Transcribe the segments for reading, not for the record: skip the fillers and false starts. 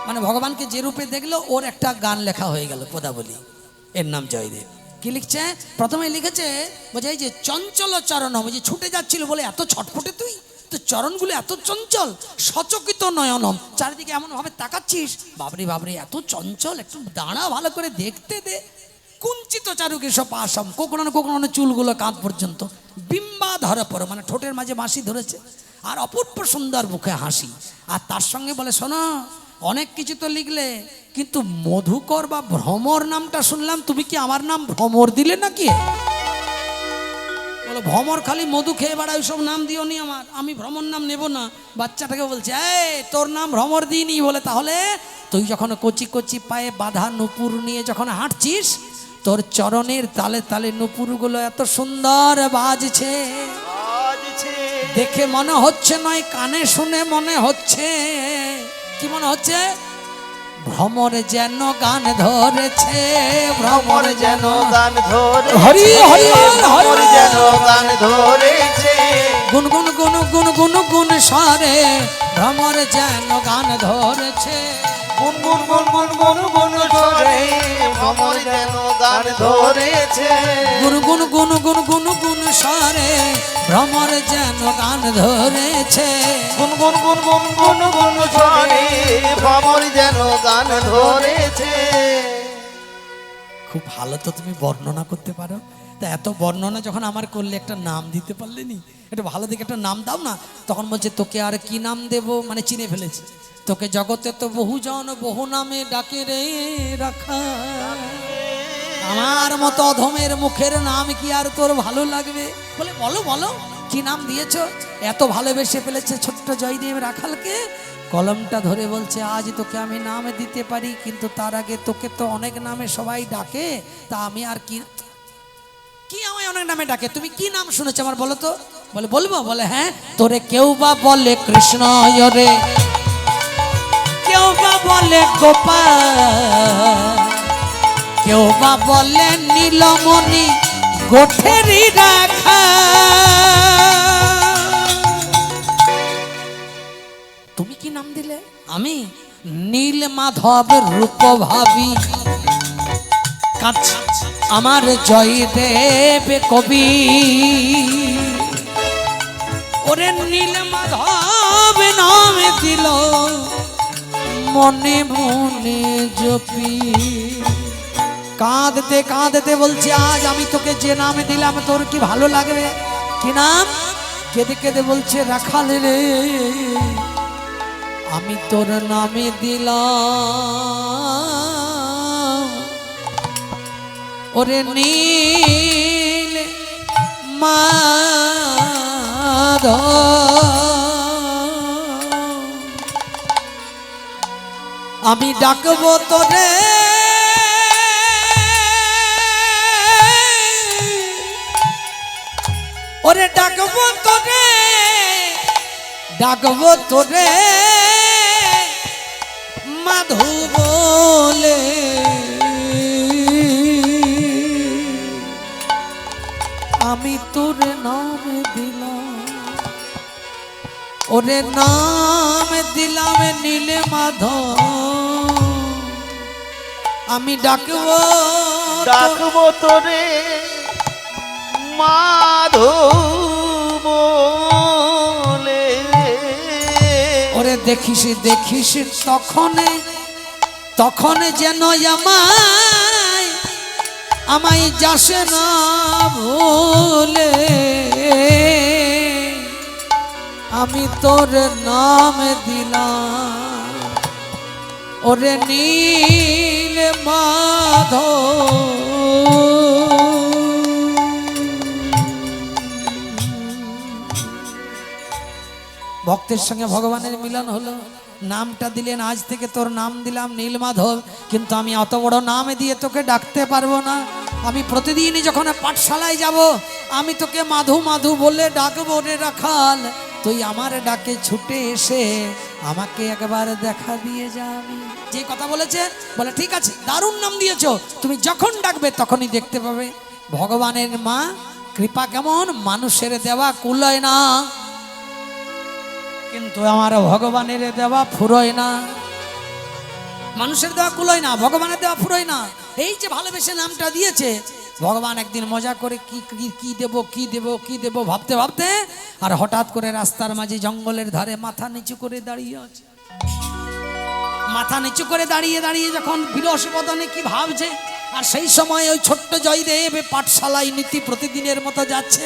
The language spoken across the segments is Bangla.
মানে ভগবানকে যে রূপে দেখলো ওর একটা গান লেখা হয়ে গেল পদাবলী, এর নাম জয়দেব। কি লিখছে? প্রথমে লিখেছে বলছে এই যে চঞ্চল চরণ, যে ছুটে যাচ্ছিল বলে এত ছটফটে তুই, তো চরণগুলো এত চঞ্চল, সচকিত নয়নম, চারিদিকে এমন ভাবে তাকাচ্ছিস, বাবরে বাবরে এত চঞ্চল, একটু দাঁড়া ভালো করে দেখতে দে। কুঞ্চিত চারুকেশ পাশম, কোকড়ানো কোকড়ানো চুলগুলো কাঁধ পর্যন্ত, বিম্বা ধরা পড়ো মানে ঠোঁটের মাঝে বাঁশি ধরেছে, আর অপূর্ব সুন্দর মুখে হাসি। আর তার সঙ্গে বলে শোনো, অনেক কিছু তো লিখলে, কিন্তু মধুকর বা ভ্রমর নামটা শুনলাম, তুমি কি আমার নাম ভ্রমর দিলে নাকি? বলো ভ্রমর খালি মধু খেয়ে বেড়ায়, সব নাম দিও নি আমার, আমি ভ্রমর নাম নেব না। বাচ্চাটাকে বলছে এই তোর নাম ভ্রমর দিইনি। বলে তাহলে তুই যখন কচি কচি পায়ে বাঁধা নুপুর নিয়ে যখন হাঁটছিস, তোর চরণের তালে তালে নুপুরগুলো এত সুন্দর বাজছে, দেখে মনে হচ্ছে নয়, কানে শুনে মনে হচ্ছে। কি মনে হচ্ছে? ভ্রমর যেন গান ধরেছে, ভ্রমর যেন গান ধরে, হরি হরি ভ্রমর যেন গান ধরেছে, গুনগুন গুন গুন গুন গুন সারে, ভ্রমর যেন গান ধরেছে, গুন গুন গুন গুন গুন গুন সরে, ভ্রমর যেন গান ধরেছে, গুন গুন গুন গুন গুন গুন সারে, ভ্রমর যেন গান ধরেছে, গুন গুন গুন গুন গুন গুন সরে, ভ্রমর যেন গান ধরেছে। খুব ভালো তো তুমি বর্ণনা করতে পারো, তা এত বর্ণনা যখন আমার করলে একটা নাম দিতে পারলে নি, একটু ভালো দেখে একটা নাম দাও না। তখন বলছে তোকে আর কি নাম দেব, মানে চিনে ফেলেছে, তোকে জগতে তো বহুজন বহু নামে ডাকে রে রাখা, আমার মতো অধমের মুখের নাম কি আর তোর ভালো লাগবে? বলে বলো বলো কি নাম দিয়েছো? এত ভালোবেসে ফেলেছে ছোট্ট জয়দেব রাখালকে। কলমটা ধরে বলছে আজ তোকে আমি নাম দিতে পারি, কিন্তু তার আগে তোকে তো অনেক নামে সবাই ডাকে, তা আমি আর কি কি আমায় অনেক নামে ডাকে, তুমি কি নাম শুনেছো আমার বলো তো? বলে বলবো? বলে হ্যাঁ, তোরে কেউ বা বলে কৃষ্ণ রে, কেউ বা বলে গোপাল, কেউ বা বলে নীলমণি গোঠেরি রাখা। তুমি কি নাম দিলে? আমি নীল মাধব রূপ ভাবি, আমার জয়দেব কবি। ওরে নীল মাধব নাম দিল, মনে মনে জপি। কাঁদতে কাঁদতে বলছি আজ আমি তোকে যে নাম দিলাম তোর কি ভালো লাগবে? কি নাম? কেঁদে কেঁদে বলছে রাখাল রে, আমি তোর নামে দিলাম ওরে নীল মাধব। আমি ডাকবো তোরে ওরে, ডাকবো তোরে, ডাকবো তোরে মাধু বলে, আমি তোর নাম দিলাম ওরে, নাম দিলাম নীল মাধব। আমি ডাকবো ডাকবো তোরে মাধব বলে। ওরে দেখিস দেখিস তখনে তখনে যেন আমায় আমায় যাসে না ভুলে, আমি তোর নাম দিলাম ওরে নীল মাধব। ভক্তের সঙ্গে ভগবানের মিলন হলো, নামটা দিলেন আজ থেকে তোর নাম দিলাম নীল মাধব, কিন্তু আমি অত বড় নাম দিয়ে তোকে ডাকতে পারবো না। আমি প্রতিদিনই যখন পাঠশালায় যাব আমি তোকে মাধু মাধু বলে ডাকবো রে রাখাল, তুই আমার ডাকে ছুটে এসে আমাকে একবার দেখা দিয়ে যাবি। যে কথা বলেছে বলে ঠিক আছে, দারুণ নাম দিয়েছো, তুমি যখন ডাকবে তখনই দেখতে পাবে। ভগবানের মা কৃপা কেমন, মানুষের দেওয়া কুলায় না, কিন্তু আমার ভগবানের দেওয়া ফুরোয় না। মানুষের দেওয়া কুলোয় না, ভগবানের দেওয়া ফুরোয় না। এই যে ভালোবেসে নামটা দিয়েছে, ভগবান একদিন মজা করে কি দেব কি দেব কি দেব ভাবতে ভাবতে, আর হঠাৎ করে রাস্তার মাঝে জঙ্গলের ধারে মাথা নিচু করে দাঁড়িয়ে আছে। মাথা নিচু করে দাঁড়িয়ে দাঁড়িয়ে যখন বিরস বদনে কি ভাবছে, আর সেই সময় ওই ছোট্ট জয়দেব পাঠশালায় নীতি প্রতিদিনের মতো যাচ্ছে,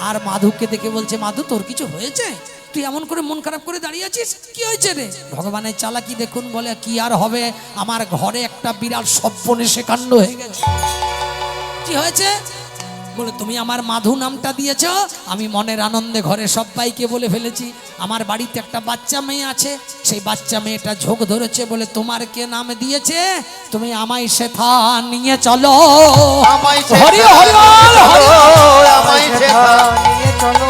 আর মাধুকে দেখে বলছে, মাধু তোর কিছু হয়েছে? তুই এমন করে মন খারাপ করে দাঁড়িয়ে আছিস, কি হয়েছে রে? ভগবানের চালাকি দেখুন, বলে কি আর হবে, আমার ঘরে একটা বিরাট সর্বনেশে কাণ্ড হয়ে গেছে। কি হয়েছে? বলে তুমি আমার মাধু নামটা দিয়েছ, আমি মনের আনন্দে ঘরে সবাইকে বলে ফেলেছি। আমার বাড়িতে একটা বাচ্চা মেয়ে আছে, সেই বাচ্চা মেয়েটা ঝোঁক ধরেছে, বলে তোমার কে নাম দিয়েছে? তুমি আমায় সেথা নিয়ে চলো। আমায় হরি হরি বল, হরি বল। আমায় শেখা নিয়ে চলো।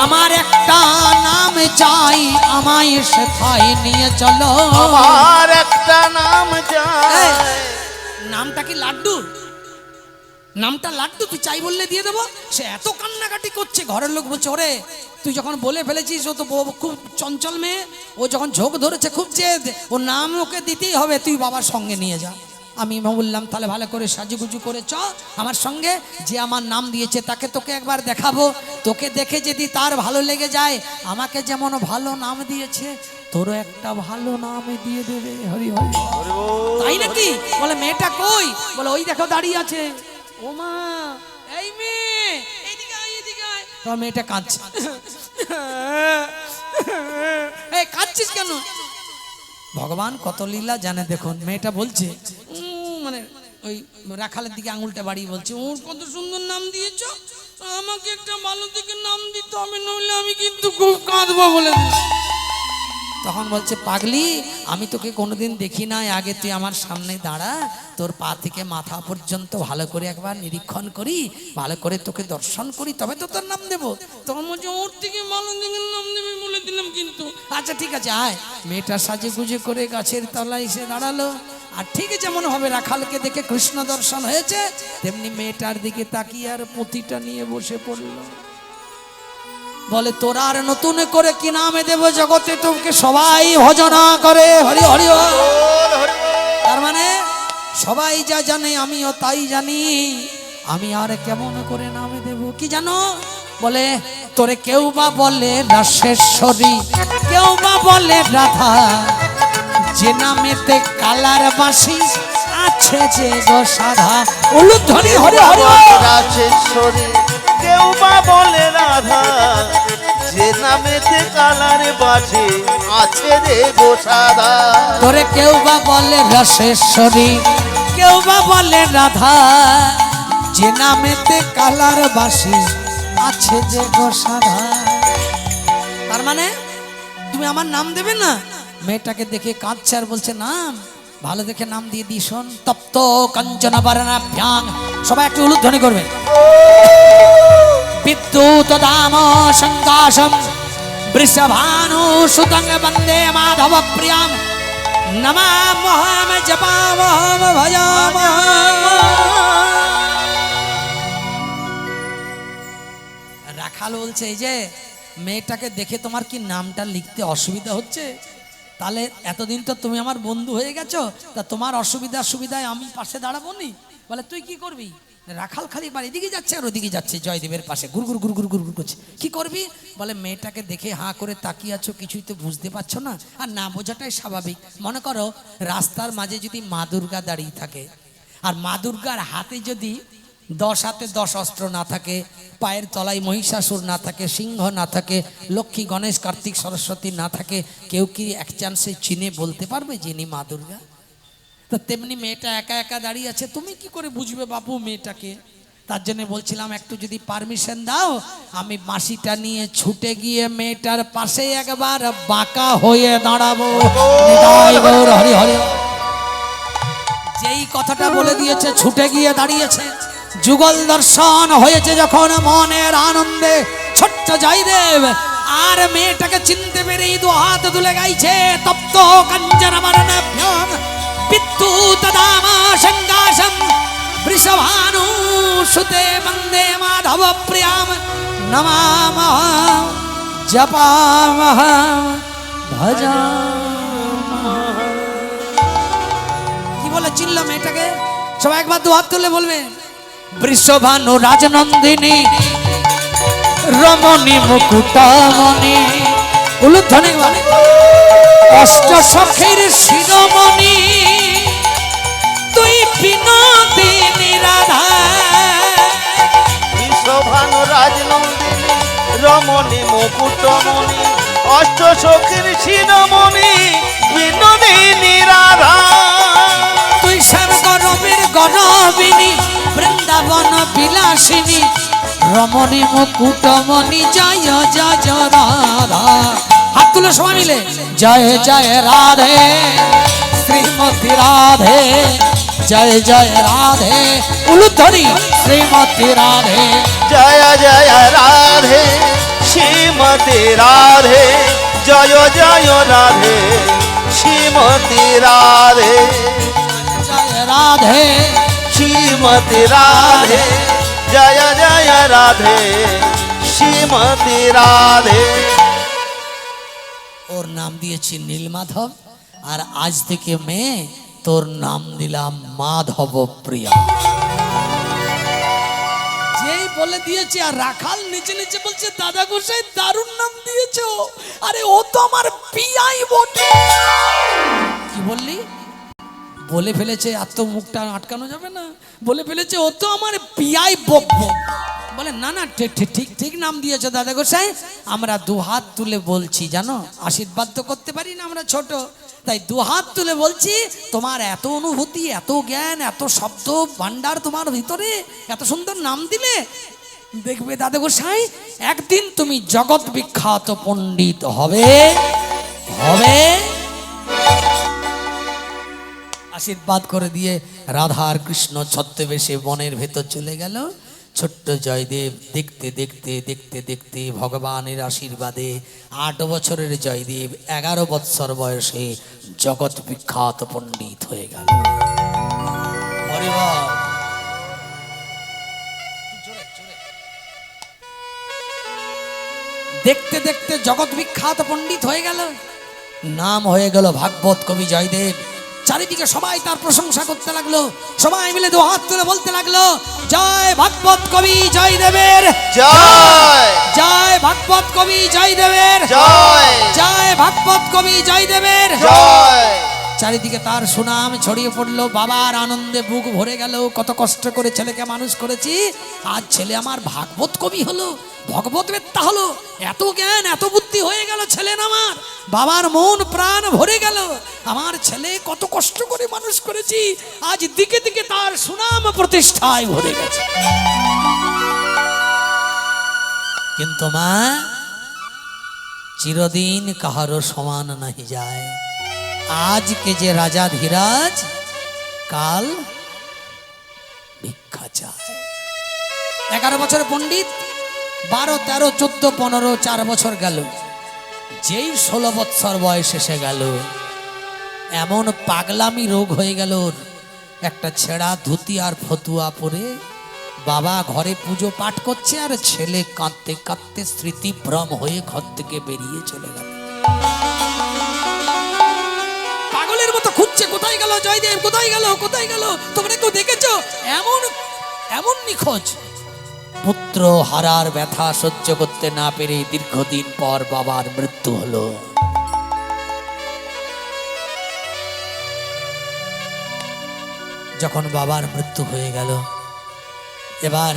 আমার একটা নাম চাই, আমায় সেথায় নিয়ে চলো। আমার একটা নাম চাই। নামটা কি লাড্ডু? নামটা লাড্ডু, তুই চাই বললে দিয়ে দেবো। সে এত কান্নাকাটি করছে, ঘরের লোক বলছে, ওরে তুই যখন বলে ফেলেছিস, ও তো খুব চঞ্চল মেয়ে, ও যখন ঝোঁক ধরেছে খুব জেদ, ও নাম ওকে দিতেই হবে, তুই বাবার সঙ্গে নিয়ে যা। আমি বললাম তাহলে ভালো করে সাজুগুজু করে চ আমার সঙ্গে, যে আমার নাম দিয়েছে তাকে তোকে একবার দেখাবো, তোকে দেখে যদি তার ভালো লেগে যায়, আমাকে যেমন ভালো নাম দিয়েছে তোরও একটা ভালো নাম দিয়ে দেবে। হরি হরি। তাই নাকি? বলে মেয়েটা কই? বলে ওই দেখো দাঁড়িয়ে আছে। ও মা, এই মেয়ে এদিকে আয়, এদিকে আয়। তোর মেয়েটা কাঁদছে। এই কাঁদছিস কেন? ভগবান কত লীলা জানে দেখুন। মেয়েটা বলছে, মানে ওই রাখালের দিকে আঙুলটা বাড়িয়ে বলছে, ওর কত সুন্দর নাম দিয়েছ, আমাকে একটা ভালো দিকে নাম দিতে হবে, নইলে আমি কিন্তু খুব কাঁদবো বলে। তখন বলছে, পাগলি আমি তোকে কোনোদিন দেখি নাই, আগে তুই আমার সামনে দাঁড়া, তোর পা থেকে মাথা পর্যন্ত ভালো করে একবার নিরীক্ষণ করি, ভালো করে তোকে দর্শন করি, তবে তো তোর নাম দেবো। তখন বলছে, ওর থেকে ভালো দিকে নাম দেবে বলে দিলাম কিন্তু। আচ্ছা ঠিক আছে আয়। মেয়েটা সাজে গুজে করে গাছের তলায় এসে দাঁড়ালো, আর ঠিক যেমন হবে রাখালকে দেখে কৃষ্ণ দর্শন হয়েছে, তেমনি মেয়েটার দিকে তাকিয়ে আর পুঁতিটা নিয়ে বসে পড়লো। বলে তোরা আর নতুন করে কি নামে দেব, জগতে তোকে সবাই ভজনা করে। হরি হরি। তার মানে সবাই যা জানে আমিও তাই জানি, আমি আর কেমন করে নামে দেব। কি জানো? বলে তোরে কেউ বা বলে রাসেশ্বরী, কেউ বা বলে রাধা, যে নামেতে কালার বাসি আছে যে গো সাধা। উলুধ্বনি হরি হরি। রাসেশ্বরী কেউ বা বলে রাধা, যে নামেতে কালার বাজে আছে রে গো সাধা। তোরে কেউ বা বলে রাসেশ্বরী, কেউ বা বলে রাধা, যে নামেতে কালার বাসি আছে যে গো সাধা। তার মানে তুমি আমার নাম দেবে না? মেয়েটাকে দেখে কাঁদছে আর বলছে, নাম ভালো দেখে নাম দিয়ে দিই। শোন, তপ্ত কাঞ্চন বরণাভ্যাং, সবাই একটু উলুধ্বনি করবে। বিদ্যুৎ দাম সংকাশম বৃষভানু সুতং বন্দে মাধব প্রিয়াম, নমামহম জপামহম ভজামহম। রাখাল বলছে, এই যে মেয়েটাকে দেখে তোমার কি নামটা লিখতে অসুবিধা হচ্ছে? তাহলে এতদিন তো তুমি আমার বন্ধু হয়ে গেছো, তা তোমার অসুবিধা সুবিধায় আমি পাশে দাঁড়াবো নি। বলে তুই কি করবি? রাখাল খালি বার এদিকে যাচ্ছে আর ওদিকে যাচ্ছে, জয়দেবের পাশে গুরগুর গুরগুর গুরগুর করছে। কি করবি? বলে মেয়েটাকে দেখে হাঁ করে তাকিয়ে আছো, কিছুই তো বুঝতে পারছো না, আর না বোঝাটাই স্বাভাবিক। মনে করো রাস্তার মাঝে যদি মা দুর্গা দাঁড়িয়ে থাকে, আর মা দুর্গার হাতে যদি 10 হাতে 10 অস্ত্র না থাকে, পায়ের তলায় মহিষাসুর না থাকে, সিংহ না থাকে, লক্ষ্মী গণেশ কার্তিক সরস্বতী না থাকে, কেউ কি এক চান্সে চিনে বলতে পারবে যিনি মা দুর্গা? তো তেমনি মেয়েটা একা একা দাঁড়িয়ে আছে, তুমি কি করে বুঝবে বাবু মেয়েটাকে? তার জন্য বলছিলাম একটু যদি পারমিশন দাও, আমি বাঁশিটা নিয়ে ছুটে গিয়ে মেয়েটার পাশে একবার বাঁকা হয়ে দাঁড়াবো। নিতাই গৌর হরি হরি। যেই কথাটা বলে দিয়েছে ছুটে গিয়ে দাঁড়িয়েছে। যুগল দর্শন হয়েছে যখন মনের আনন্দে, ছোট্ট জয়দেব আর মেয়েটাকে চিনতে পেরেই 2 হাত তুলে গাইছে, তপ্ত কাঞ্চন বরণাভ্যাং বিদ্যুৎ দাম সংকাশম বৃষভানু সুতে বন্দে মাধব প্রিয়াম, নমামহম জপামহম ভজামহম। চিনল মেয়েটাকে? সবাই একবার দু হাত তুলে বলবেন, বৃষভানু রাজনন্দিনী রমণী মুকুটমণি, উলুধ্বনি বলে অষ্ট সখীর শিরোমণি, তুই বিনোদিনী রাধা। বিশ্বভানু রাজনন্দিনী রমণী মুকুটমণি, অষ্ট সখীর শিরোমণি, বিনোদিনী রাধা। তুই শ্যাম গরবের গরবিনী, বৃন্দাবন বিলাসিনী, রমণী মুকুটমণি, জয় জয় রাধা। হাত তুলে সবাই মিলে জয় জয় রাধে শ্রীমতী রাধে, জয় জয় রাধে, উলুধ্বনি শ্রীমতী রাধে। জয় জয় রাধে শ্রীমতী রাধে, জয় জয় রাধে শ্রীমতী রাধে। জয় রাধে শ্রীমতী রাধে, জয় জয় রাধে শ্রীমতী রাধে। ওর নাম দিয়েছি নীলমাধব, আর আজ থেকে মেয়ে তোর নাম দিলাম মাধব প্রিয়া। যেই বলে দিয়েছে, আর রাখাল নিচে নিচে বলছে, দাদা গোসাই দারুণ নাম দিয়েছো, আরে ও তো আমার পিয়াই বটে। কি বললি? বলে ফেলেছে, আর তো মুখটা আটকানো যাবে না, বলে ফেলেছে ও তো আমার পিয়াই বকবো। বলে না না, ঠিক ঠিক ঠিক নাম দিয়েছো দাদা গোসাই, আমরা দু হাত তুলে বলছি, জানো আশীর্বাদ তো করতে পারি না, আমরা ছোট, তাই দু হাত তুলে বলছি, তোমার এত অনুভূতি, এত জ্ঞান, এত শব্দ ভান্ডার তোমার ভিতরে, এত সুন্দর নাম দিলে, দেখবে দাদা গোসাই একদিন তুমি জগৎ বিখ্যাত পণ্ডিত হবে হবে। আশীর্বাদ করে দিয়ে রাধা আর কৃষ্ণ ছদ্মবেশে বনের ভেতর চলে গেল। ছোট্ট জয়দেব দেখতে দেখতে দেখতে দেখতে ভগবানের আশীর্বাদে 8 বছরের জয়দেব 11 বৎসর বয়সে জগৎ বিখ্যাত পণ্ডিত হয়ে গেল। হরি বল। দেখতে দেখতে জগৎ বিখ্যাত পণ্ডিত হয়ে গেল, নাম হয়ে গেল ভাগবত কবি জয়দেব। চারিদিকে সবাই তার প্রশংসা করতে লাগলো, সবাই মিলে দু হাত তুলে বলতে লাগলো, জয় ভাগবত কবি জয়দেবের জয়, জয় ভাগবত কবি জয়দেবের জয়, জয় ভাগবত কবি জয়দেবের জয়। চারিদিকে তার সুনাম ছড়িয়ে পড়লো। বাবার আনন্দে বুক ভরে গেল, কত কষ্ট করে ছেলেকে মানুষ করেছি, আজ ছেলে আমার ভাগবত কবি হলো, ভগবত বেত্তা হলো, এত জ্ঞান এত বুদ্ধি হয়ে গেল ছেলে আমার। বাবার মন প্রাণ ভরে গেল, আমার ছেলে কত কষ্ট করে মানুষ করেছি, আজ দিকে দিকে তার সুনাম প্রতিষ্ঠায় ভরে গেছে। কিন্তু মা, চিরদিন কাহারও সমান নাহি যায়। আজকে যে রাজা ধীরাজ, কাল ভিক্ষা চায়। 11 বছর পণ্ডিত, 12, 13, 14, 15, 4 বছর গেল। যেই 16 বৎসর বয়স এসে গেল, এমন পাগলামি রোগ হয়ে গেল ওর। একটা ছেঁড়া ধুতি আর ফতুয়া পরে বাবা ঘরে পুজো পাঠ করছে, আর ছেলে কাঁদতে কাঁদতে স্মৃতিভ্রম হয়ে ঘর থেকে বেরিয়ে চলে গেল। পাগলের মতো খুঁজছে, কোথায় গেল জয়দেব, কোথায় গেল, কোথায় গেল, তোমরা কেউ দেখেছো? এমন এমন নিখোঁজ। পুত্র হারার ব্যথা সহ্য করতে না পেরে দীর্ঘদিন পর বাবার মৃত্যু হলো। যখন বাবার মৃত্যু হয়ে গেল, এবার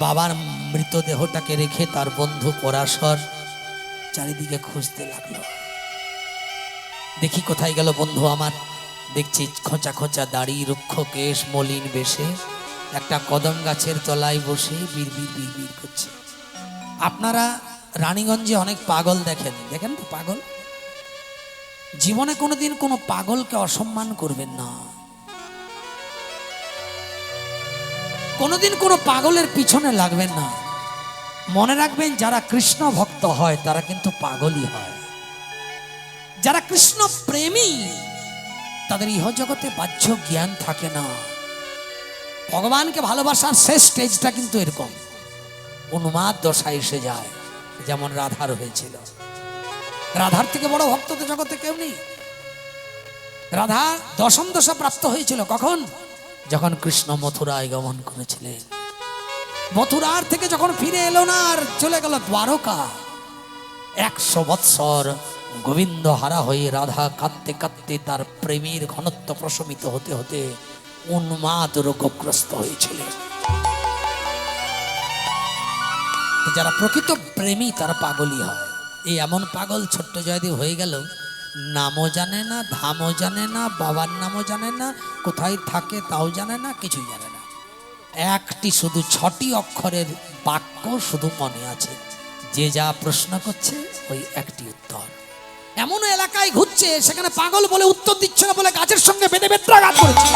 বাবার মৃতদেহটাকে রেখে তার বন্ধু পরাশর চারিদিকে খুঁজতে লাগলো। দেখি কোথায় গেল বন্ধু আমার। দেখছি খোঁচা খোঁচা দাড়ি, রুক্ষ কেশ, মলিন বেশে একটা কদম গাছের তলায় বসে বিড়বিড় বিড়বিড় করছে। আপনারা রানীগঞ্জে অনেক পাগল দেখেন, দেখেন তো পাগল? জীবনে কোনোদিন কোনো পাগলকে অসম্মান করবেন না, কোনোদিন কোনো পাগলের পিছনে লাগবেন না। মনে রাখবেন, যারা কৃষ্ণ ভক্ত হয় তারা কিন্তু পাগলই হয়। যারা কৃষ্ণ প্রেমী তাদের ইহজগতে বাহ্য জ্ঞান থাকে না। ভগবানকে ভালোবাসার শেষ স্টেজটা কিন্তু এরকম, উন্মাদ দশা এসে যায়, যেমন রাধার হয়েছিল। রাধার থেকে বড় ভক্ত তো জগতে কেউ নেই। রাধা দশম দশা প্রাপ্ত হয়েছিল কখন? যখন কৃষ্ণ মথুরায় গমন করেছিলেন। মথুরার থেকে যখন ফিরে এলো না, আর চলে গেল দ্বারকা। 100 বৎসর গোবিন্দ হারা হয়ে রাধা কাঁদতে কাঁদতে তার প্রেমের ঘনত্ব প্রশমিত হতে হতে উন্মাদ রোগগ্রস্ত হয়েছিলেন। যারা প্রকৃত প্রেমী তারা পাগলই হয়। এই এমন পাগল ছোট্ট জয়দেব হয়ে গেল, নামও জানে না, ধামও জানে না, বাবার নামও জানে না, কোথায় থাকে তাও জানে না, কিছুই জানে না। একটি শুধু 6টি অক্ষরের বাক্য শুধু মনে আছে, যে যা প্রশ্ন করছে ওই একটি উত্তর। এমন এলাকায় ঘুরছে, সেখানে পাগল বলে উত্তর দিচ্ছে না বলে গাছের সঙ্গে বেঁধে বেত্রাঘাত করেছে।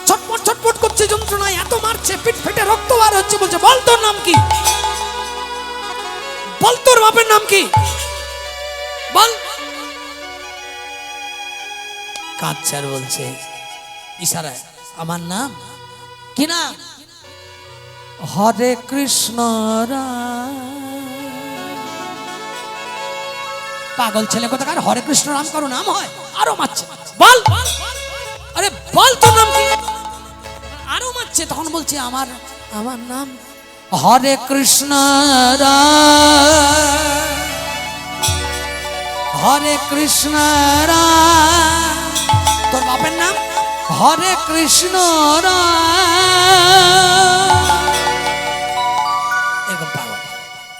ছটপট ছটপট করছে, যন্ত্রণায় এত মারছে, পিঠ ফেটে রক্ত বার হচ্ছে। বলছে, বল তোর নাম কি, বল তোর বাপের নাম কি, বল। কাঁদছে আর বলছে ইশারায়, আমার নাম কি নাম? হরে কৃষ্ণ রাম। পাগল ছেলে কোথাকার, হরে কৃষ্ণ রাম করো নাম হয়? আরো মারছে, বল, আরে বল তোর নাম কি, আরো মারছে। তখন বলছে, আমার নাম হরে কৃষ্ণ রাম, হরে কৃষ্ণ রাম। তোর বাপের নাম হরে কৃষ্ণ রাম। এরকম পাগল।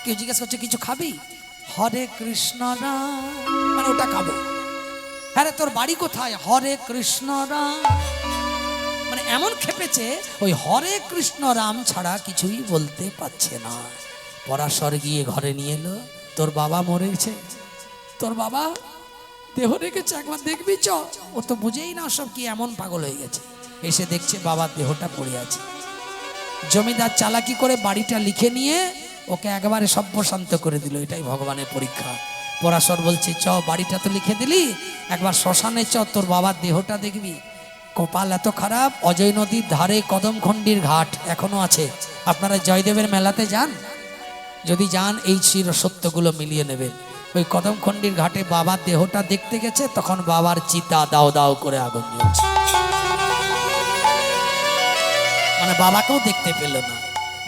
কেউ জিজ্ঞেস করছে, কিছু খাবি? হরে কৃষ্ণ রাম, মানে ওটা খাবো। আরে তোর বাড়ি কোথায়? হরে কৃষ্ণ রাম। মানে এমন খেপেছে, ওই হরে কৃষ্ণ রাম ছাড়া কিছুই বলতে পারছে না। পরাশর গিয়ে ঘরে নিয়ে এলো, তোর বাবা মরেছে, তোর বাবা দেহ রেখেছে, একবার দেখবি চ। ও তো বুঝেই না সব কি, এমন পাগল হয়ে গেছে। এসে দেখছে বাবার দেহটা পড়ে আছে। জমিদার চালাকি করে বাড়িটা লিখে নিয়ে ওকে একবারে সভ্যশান্ত করে দিল। এটাই ভগবানের পরীক্ষা। পরাশর বলছে, চ বাড়িটা তো লিখে দিলি, একবার শ্মশানে চ, তোর বাবার দেহটা দেখবি। কপাল এত খারাপ, অজয় নদীর ধারে কদমখণ্ডির ঘাট এখনো আছে। আপনারা জয়দেবের মেলাতে যান, যদি যান এই চির সত্যগুলো মিলিয়ে নেবেন। ওই কদমখণ্ডির ঘাটে বাবার দেহটা দেখতে গেছে, তখন বাবার চিতা দাও দাও করে আগুন জ্বলছে। মানে বাবাকেও দেখতে পেল না।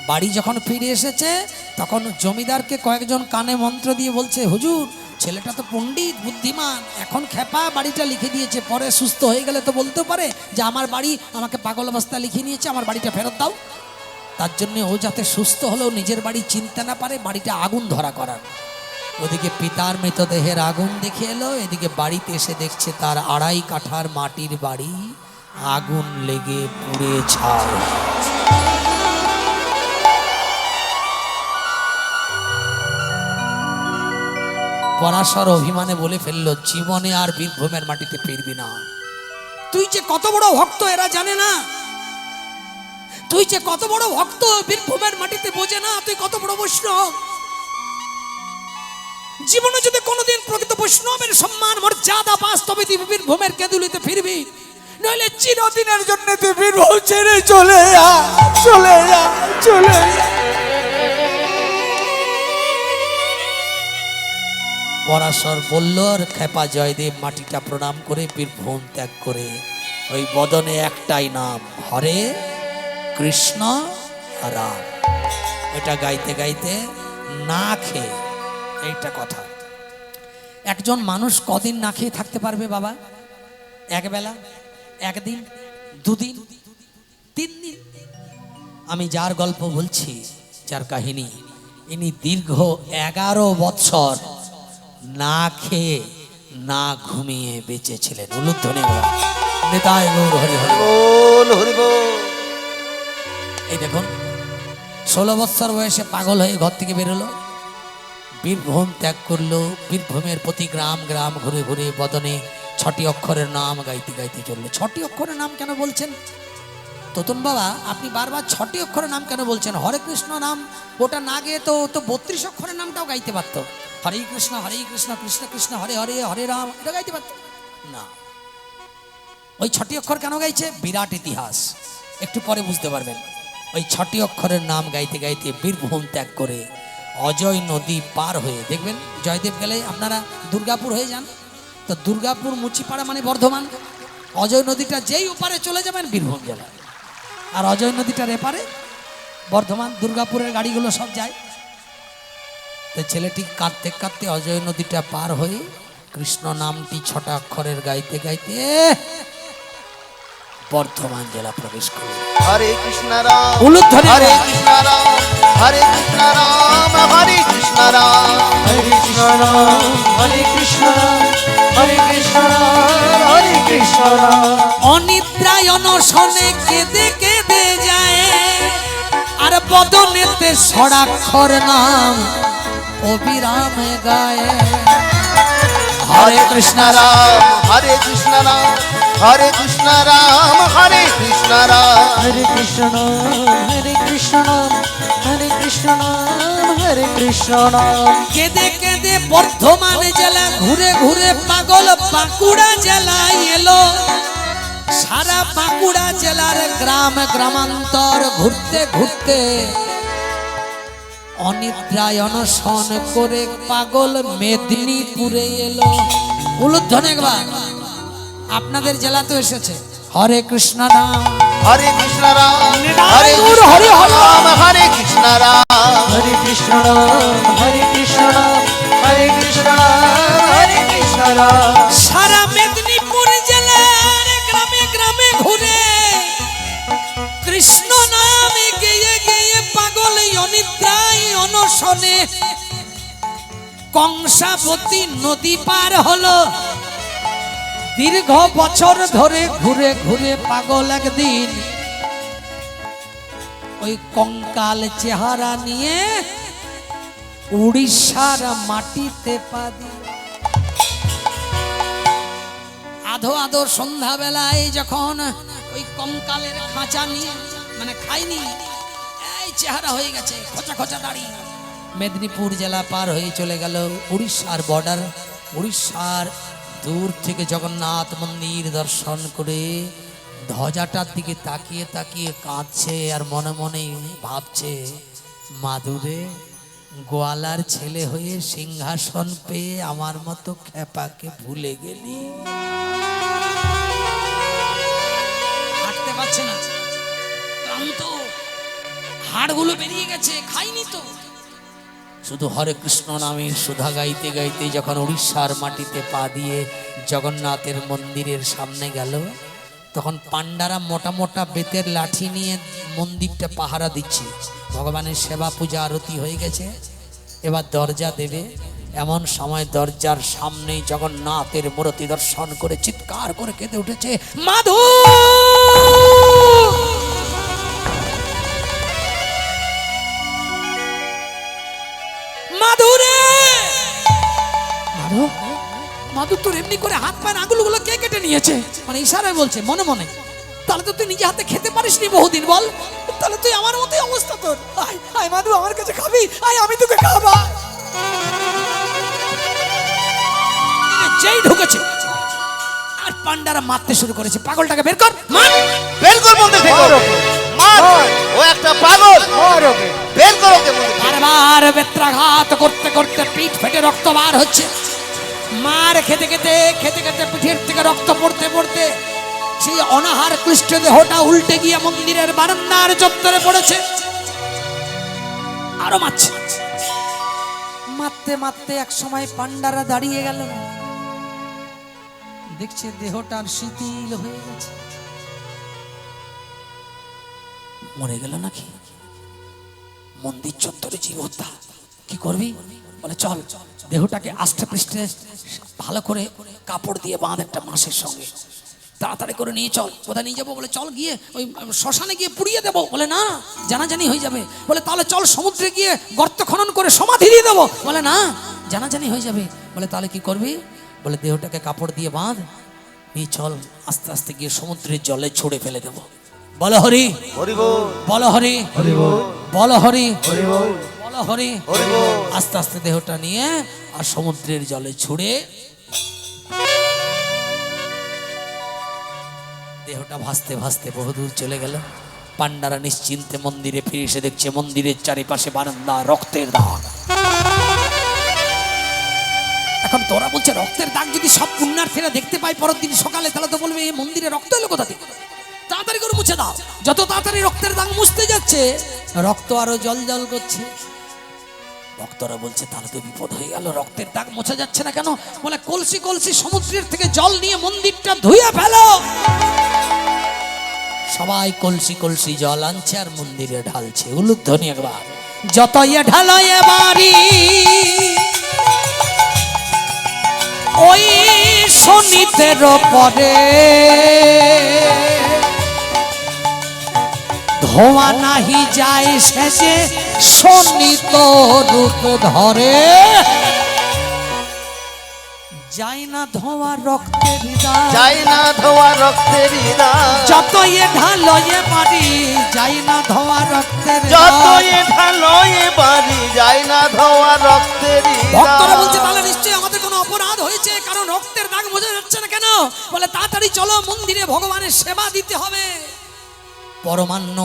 বাড়ি যখন ফিরে এসেছে, তখন জমিদারকে কয়েকজন কানে মন্ত্র দিয়ে বলছে, হুজুর ছেলেটা তো পণ্ডিত বুদ্ধিমান, এখন খেপা বাড়িটা লিখে দিয়েছে, পরে সুস্থ হয়ে গেলে তো বলতে পারে যে আমার বাড়ি আমাকে পাগল অবস্থা লিখে নিয়েছে, আমার বাড়িটা ফেরত দাও। তার জন্য ও যাতে সুস্থ হলেও নিজের বাড়ি চিনতে না পারে, বাড়িটা আগুন ধরা করার। ওদিকে পিতার মৃতদেহের আগুন দেখে এলো, এদিকে বাড়িতে এসে দেখছে তার 2.5 কাঠার মাটির বাড়ি আগুন লেগে পুড়ে ছাই। পরাশর অভিমানে বলে ফেললো, জীবনে আর বীরভূমের মাটিতে ফিরবি না। তুই যে কত বড় ভক্ত এরা জানে না, তুই যে কত বড় ভক্ত বীরভূমের মাটিতে বোঝে না, তুই কত বড় বৈষ্ণব। জীবনে যদি কোনোদিন প্রকৃত বৈষ্ণবের সম্মান মর্যাদা পাস, তবে তুই বীরভূমের কেঁদুলিতে ফিরবি, নইলে চিরদিনের জন্য তুই বীরভূম ছেড়ে চলে যা, চলে যা, চলে যা। পরাশর বলল, আর খেপা জয়দেব মাটিটা প্রণাম করে বীরভূম ত্যাগ করে ওই বদনে একটাই নাম, হরে কৃষ্ণ রাম। এটা গাইতে গাইতে না খেয়ে, এইটা কথা। একজন মানুষ কদিন না খেয়ে থাকতে পারবে বাবা? একবেলা, একদিন, 2 দিন, 3 দিন? আমি যার গল্প বলছি, যার কাহিনী, ইনি দীর্ঘ 11 বৎসর না খেয়ে না ঘুমিয়ে বেঁচেছিলেন। উলুধ্বনি নেতায় গৌর হরি হরি বল, হরি বল। এই দেখুন, 16 বৎসর বয়সে পাগল হয়ে ঘর থেকে বেরোলো, বীরভূম ত্যাগ করলো। বীরভূমের প্রতি গ্রাম গ্রাম ঘুরে ঘুরে বদনে 6টি অক্ষরের নাম গাইতে গাইতে চললো। 6টি অক্ষরের নাম কেন বলছেন তোতন বাবা? আপনি বারবার 6টি অক্ষরের নাম কেন বলছেন? হরে কৃষ্ণ নাম ওটা না গিয়ে তো 32 অক্ষরের নামটাও গাইতে পারত। হরে কৃষ্ণ কৃষ্ণ কৃষ্ণ হরে হরে, হরে রাম, এটা গাইতে পারত না। ওই 6টি অক্ষর কেন গাইছে? বিরাট ইতিহাস, একটু পরে বুঝতে পারবেন। ওই 6টি অক্ষরের নাম গাইতে গাইতে বীরভূম ত্যাগ করে অজয় নদী পার হয়ে, দেখবেন জয়দেব গেলে আপনারা দুর্গাপুর হয়ে যান, তো দুর্গাপুর মুচিপাড়া মানে বর্ধমান, অজয় নদীটা যেই ওপারে চলে যাবেন বীরভূম জেলা, আর অজয় নদীটার এপারে বর্ধমান দুর্গাপুরের গাড়িগুলো সব যায়। তো ছেলেটি কাঁদতে কাঁদতে অজয় নদীটা পার হয়ে কৃষ্ণ নামটি 6টা অক্ষরের গাইতে গাইতে বর্ধমান জেলা প্রবেশ করল। হরে কৃষ্ণ রাম উলুধ্বনি হরে গান। কৃষ্ণ রাম হরে কৃষ্ণ রাম হরে কৃষ্ণ রাম হরে কৃষ্ণ রাম হরে কৃষ্ণ রাম হরে কৃষ্ণ রাম হরে কৃষ্ণ রাম। অনিদ্রায় অনশনে কেঁদে কেঁদে যায়, আর বদনেতে ষড়াক্ষর নাম অবিরাম গায়। হরে কৃষ্ণ রাম হরে কৃষ্ণ রাম হরে কৃষ্ণ রাম হরে কৃষ্ণ রাম হরে কৃষ্ণ হরে কৃষ্ণ হরে কৃষ্ণ হরে কৃষ্ণ। কেঁদে কেঁদে বর্ধমান জেলা ঘুরে ঘুরে পাগল বাঁকুড়া জেলায় এলো। সারা বাঁকুড়া জেলার গ্রাম গ্রামান্তর ঘুরতে ঘুরতে অনিদ্রায় অনশন করে পাগল মেদিনীপুরে এলো। উলুধ্বনি একবার। আপনাদের জেলা তো এসেছে। হরে কৃষ্ণ নাম হরে কৃষ্ণ রাম হরে হরে কৃষ্ণ হরি হরি। রাম হরে কৃষ্ণ রাম হরে কৃষ্ণ হরে কৃষ্ণ হরে কৃষ্ণ হরে কৃষ্ণ। সারা মেদিনীপুর জেলার গ্রামে গ্রামে ঘুরে কৃষ্ণ নাম গেয়ে গেয়ে পাগল অনিদ্রায় অনশনে কংসাবতী নদী পার হলো। দীর্ঘ বছর ধরে ঘুরে ঘুরে পাগল একদিন ওই কঙ্কাল চেহারা নিয়ে উড়িষ্যার মাটিতে পা দিল। আধো আধো সন্ধ্যাবেলায় যখন ওই কঙ্কালের খাঁচা নিয়ে মানে খাইনি, এই চেহারা হয়ে গেছে, খোঁচা খোঁচা দাড়ি, মেদিনীপুর জেলা পার হয়ে চলে গেল উড়িষ্যার বর্ডার। উড়িষ্যার দূর থেকে জগন্নাথ মন্দির দর্শন করে ধ্বজাটার দিকে তাকিয়ে তাকিয়ে কাঁদছে আর মনে মনে ভাবছে, মাদুরে গোয়ালার ছেলে হয়ে সিংহাসন পেয়ে আমার মতো খেপাকে ভুলে গেলি। হাঁটতে পারছে না, ক্লান্ত, হাড়গুলো বেরিয়ে গেছে, খাইনি তো। শুধু হরে কৃষ্ণ নামের সুধা গাইতে গাইতে যখন উড়িষ্যার মাটিতে পা দিয়ে জগন্নাথের মন্দিরের সামনে গেল, তখন পান্ডারা মোটা মোটা বেতের লাঠি নিয়ে মন্দিরটা পাহারা দিচ্ছে। ভগবানের সেবা পূজা আরতি হয়ে গেছে, এবার দরজা দেবে। এমন সময় দরজার সামনে জগন্নাথের মূর্তি দর্শন করে চিৎকার করে কেঁদে উঠেছে, মাধু মাধুরে। মাধু মাধু তোর এমনি করে হাত পায়ের আঙুলগুলো কে কেটে নিয়েছে? মানে ইশারায় বলছে মনে মনে। তাহলে তো তুই নিজে হাতে খেতে পারিসনি বহুদিন, বল। তাহলে তুই আমার মতোই অবস্থা তোর। আয় আয় মাধু, আমার কাছে খাবি, আয় আমি তোকে খাওয়াবো। যেই ঢুকেছে আর পান্ডারা মারতে শুরু করেছে। পাগলটাকে বের কর, মার। বের কর মন্দির থেকে মার, ও একটা পাগল, বের কর ওকে মন্দির থেকে। বারবার বেত্রাঘাত করতে করতে পিঠ ফেটে রক্ত বার হচ্ছে। মার খেতে খেতে খেতে খেতে পিঠের থেকে রক্ত পড়তে পড়তে সেই অনাহার ক্লিষ্ট দেহটা উল্টে গিয়ে মন্দিরের বারান্দার চত্বরে পড়েছে। আরো মারছে, মারতে মারতে এক সময় পান্ডারা দাঁড়িয়ে গেল, দেখছে দেহটার শিথিল হয়ে গেছে। মরে গেল নাকি? মন্দির চত্বরে জীব হত্যা, কি করবি? বলে চল দেহটাকে আষ্টে পৃষ্ঠে ভালো করে কাপড় দিয়ে বাঁধ একটা মাসের সঙ্গে, তাড়াতাড়ি করে নিয়ে চল। কোথায় নিয়ে যাবো? বলে চল গিয়ে ওই শ্মশানে গিয়ে পুড়িয়ে দেবো। বলে না, জানাজানি হয়ে যাবে। বলে তাহলে চল সমুদ্রে গিয়ে গর্ত খনন করে সমাধি দিয়ে দেবো। বলে না, জানাজানি হয়ে যাবে। বলে তাহলে কি করবি? বলে দেহটাকে কাপড় দিয়ে বাঁধ, নিয়ে চল আস্তে আস্তে গিয়ে সমুদ্রের জলে ছুঁড়ে ফেলে দেবো। বলো হরি হরি বল বলো হরি হরি বল বলো হরি হরি বল বলো হরি। হরি বল। আস্তে আস্তে দেহটা নিয়ে আর সমুদ্রের জলে ছুঁড়ে দেহটা ভাসতে ভাসতে বহুদূর চলে গেল। পান্ডারা নিশ্চিন্তে মন্দিরে ফিরে এসে দেখছে মন্দিরের চারিপাশে বারান্দা রক্তের দাগ। এখন কারণ তোরা বলছে রক্তের দাগ যদি সব পুণ্যার্থীরা দেখতে পায় পরের দিন সকালে, তাহলে তো বলবে এই মন্দিরে রক্ত এলো কোথা থেকে, তাড়াতাড়ি করে মুছে দাও। যত তাড়াতাড়ি রক্তের দাগ মুছতে যাচ্ছে রক্ত আরো জল জল করছে। ভক্তরা বলছে তাহলে তো বিপদ হয়ে গেল, রক্তের দাগ মোছা যাচ্ছে না কেন? বলে কলসি কলসি সমুদ্রের থেকে জল নিয়ে মন্দিরটা ধুয়ে ফেলো। সবাই কলসি কলসি জল আনছে আর মন্দিরে ঢালছে। উলুধ্বনি একবার, যত ইয়ে ঢালো এবারি ওই শনিতের পরে ধোয়া নাহি যায় শেষে শনিত রূপ ধরে। যায় না ধোয়া রক্তের দাগ, যাই না ধোয়া রক্তের দাগ, যত এ ঢালো এ বাড়ি যায় না ধোয়া রক্তের যত দাগ। এ ঢালো এ বাড়ি যায় না ধোয়া রক্তের ভক্তরা বলছে দাগ। তাহলে নিশ্চয়ই আমাদের কোনো অপরাধ হয়েছে, কারণ রক্তের দাগ বোঝা যাচ্ছে না কেন? বলে তাড়াতাড়ি চলো মন্দিরে ভগবানের সেবা দিতে হবে। পরমান্ন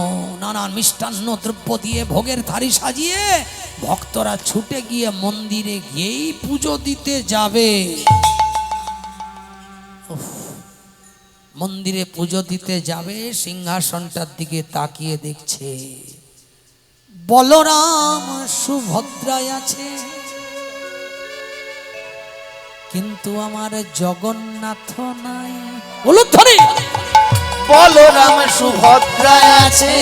নানান মিষ্টান্ন দ্রব্য দিয়ে ভোগের থালি সাজিয়ে ভক্তরা ছুটে গিয়ে মন্দিরে গিয়েই পুজো দিতে যাবে। উফ, মন্দিরে পুজো দিতে যাবে, সিংহাসনটার দিকে তাকিয়ে দেখছে বলরাম সুভদ্রায় আছে, কিন্তু আমার জগন্নাথ নাই। উলুধ্বনি, বলরাম সুভদ্রায় আছে,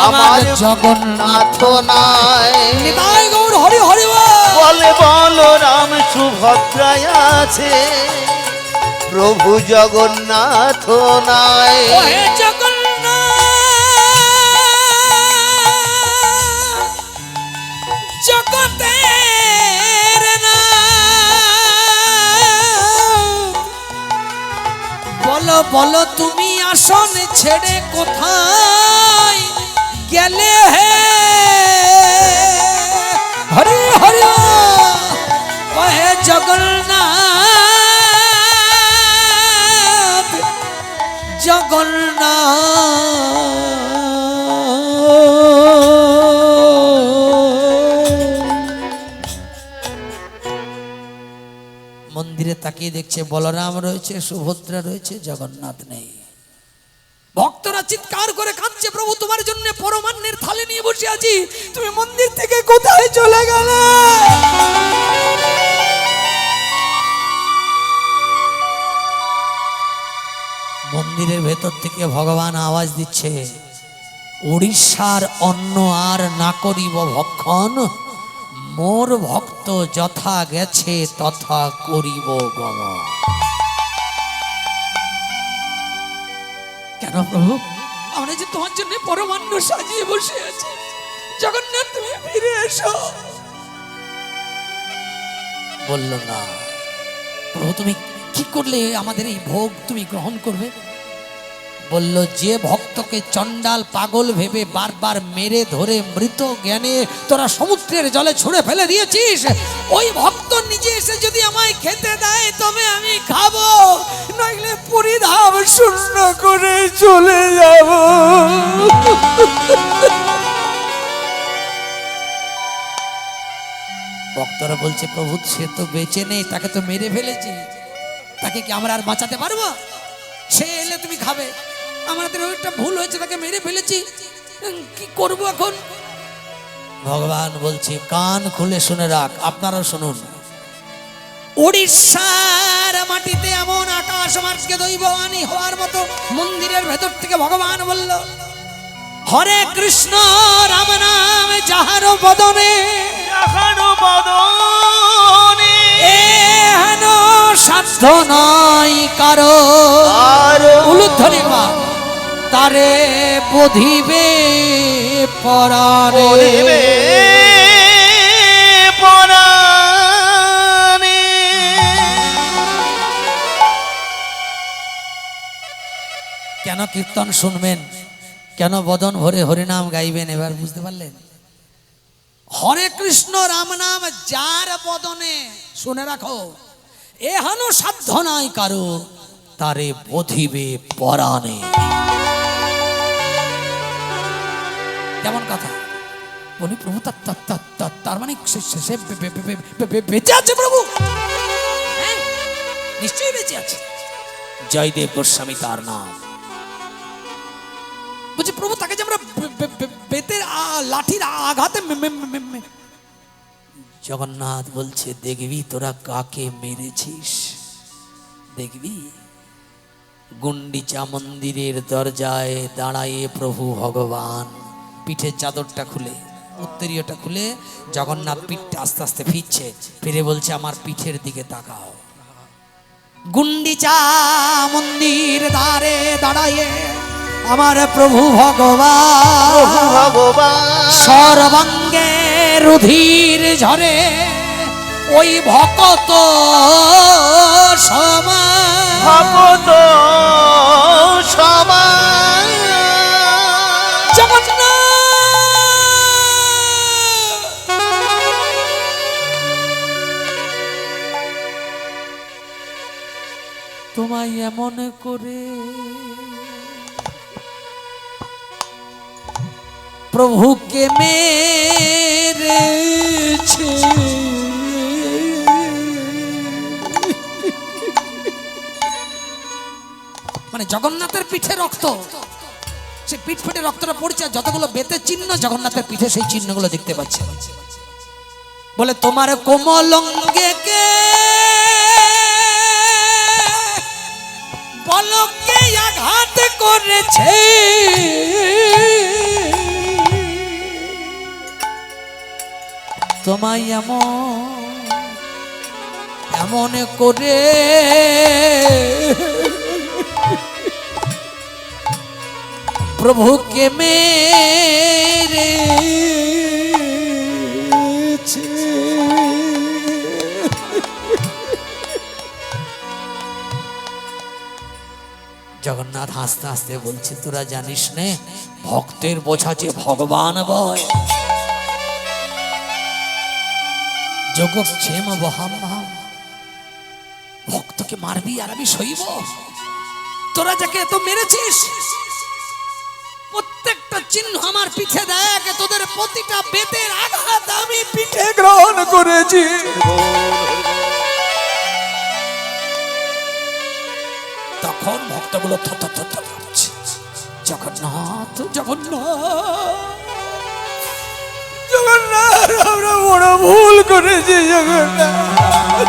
আমার জগন্নাথ নাই। নিতাই গৌর হরি হরি বল। বলে বলরাম সুভদ্রায় আছে, প্রভু জগন্নাথ নাই। ও হে জগন্নাথ, জগতের নাথ, বলো বলো তুমি আসন ছেড়ে কোথায় গেলে হে? হরি হরি ও হে জগন্নাথ, মন্দিরে তাকিয়ে দেখছে বলরাম রয়েছে, সুভদ্রা রয়েছে, জগন্নাথ নেই। ভক্তরা চিৎকার করে কাঁদছে, প্রভু তোমার জন্য পরমান্নের থালে নিয়ে বসে আছি, তুমি মন্দির থেকে কোথায় চলে গেলে? মন্দিরের ভেতর থেকে ভগবান আওয়াজ দিচ্ছে, উড়িষ্যার অন্ন আর না করিব ভক্ষণ, মোর ভক্ত যথা গেছে তথা করিব গমন। কেন প্রভু? আমরা যে তোমার জন্য পরমান্ন সাজিয়ে বসে আছি, জগন্নাথ তুমি ফিরে এসো। বলল না, প্রভু তুমি কি করলে আমাদের এই ভোগ তুমি গ্রহণ করবে? বলল, যে ভক্তকে চণ্ডাল পাগল ভেবে বারবার মেরে ধরে মৃত জ্ঞানে তোরা সমুদ্রের জলে ছুঁড়ে ফেলে দিয়েছিস, ওই ভক্ত নিজে এসে যদি আমায় খেতে দেয় তবে আমি খাবো, নইলে পরিধাম শূন্য করে চলে যাব। ভক্তরা বলছে, প্রভু সে তো বেঁচে নেই, তাকে তো মেরে ফেলেছি, তাকে কি আমরা আর বাঁচাতে পারবো? সে এলে তুমি খাবে, আমাদের ওইটা ভুল হয়েছে, তাকে মেরে ফেলেছি, কি করব এখন? ভগবান বলছে, কান খুলে শুনে রাখ। আপনারাও শুনুন, উড়িষ্যার মাটিতে এমন আকাশ মার্গকে দৈববাণী হওয়ার মতো মন্দিরের ভেতর থেকে ভগবান বলল, হরে কৃষ্ণ রাম নাম যাহার বদনে, এহেন সাধ্য নাই কারো। উলুধ্বনি তারে বধিবে পরাণে। কেন কীর্তন শুনবেন, কেন বদন ভরে হরিনাম গাইবেন, এবার বুঝতে পারলেন? হরে কৃষ্ণ রাম নাম যার বদনে, শুনে রাখো, এহেন সাধ্য নাই কারো, তারে বধিবে পরাণে। কেমন কথা? বলি প্রভু তার মানে সে বেঁচে আছে প্রভু? হ্যাঁ, নিশ্চয়ই বেঁচে আছে। জয়দেব গোস্বামী তার নাম। বলছি প্রভু তাকে যে আমরা বেতের লাঠির আঘাতে জগন্নাথ বলছে দেখবি তোরা কাকে মেরেছিস, দেখবি। গুন্ডিচা মন্দিরের দরজায় দাঁড়ায়ে প্রভু ভগবান পিঠের চাদরটা খুলে, উত্তরীয়টা খুলে জগন্নাথ পিঠটা আস্তে আস্তে ফিরছে, ফিরে বলছে আমার পিঠের দিকে তাকাও। গুন্ডিচা মন্দির দ্বারে দাঁড়ায়ে আমার প্রভু ভগবান সর্বাঙ্গে রুধির ঝরে ওই ভকত ভগত সমান জগন্নাথ তোমায় এমন করে প্রভুকে মেরেছে, মানে জগন্নাথের পিঠে রক্ত, সে পিঠ ফেটে রক্তটা পড়ছে, যতগুলো বেতের চিহ্ন জগন্নাথের পিঠে সেই চিহ্নগুলো দেখতে পাচ্ছে। বলে তোমার কোমল অঙ্গে কে পলকে আঘাত করেছে, তোমায় এমন করে প্রভুকে মেরেছে। জগন্নাথ হাসতে হাসতে বলছে তোরা জানিস নে ভক্তের বোঝা যে ভগবান বয়, যোগক্ষেম বহাম ভক্তকে মারবি আর আমি সইব? তোরা যাকে এত মেরেছিস প্রত্যেকটা চিহ্ন আমার পিঠে দেখ, তোদের প্রতিটা বেতের আঘাত আমি পিঠে গ্রহণ করেছি। তখন ভক্তগুলো জগন্নাথ জগন্নাথ আমরা বড় ভুল করেছি জগন্নাথ।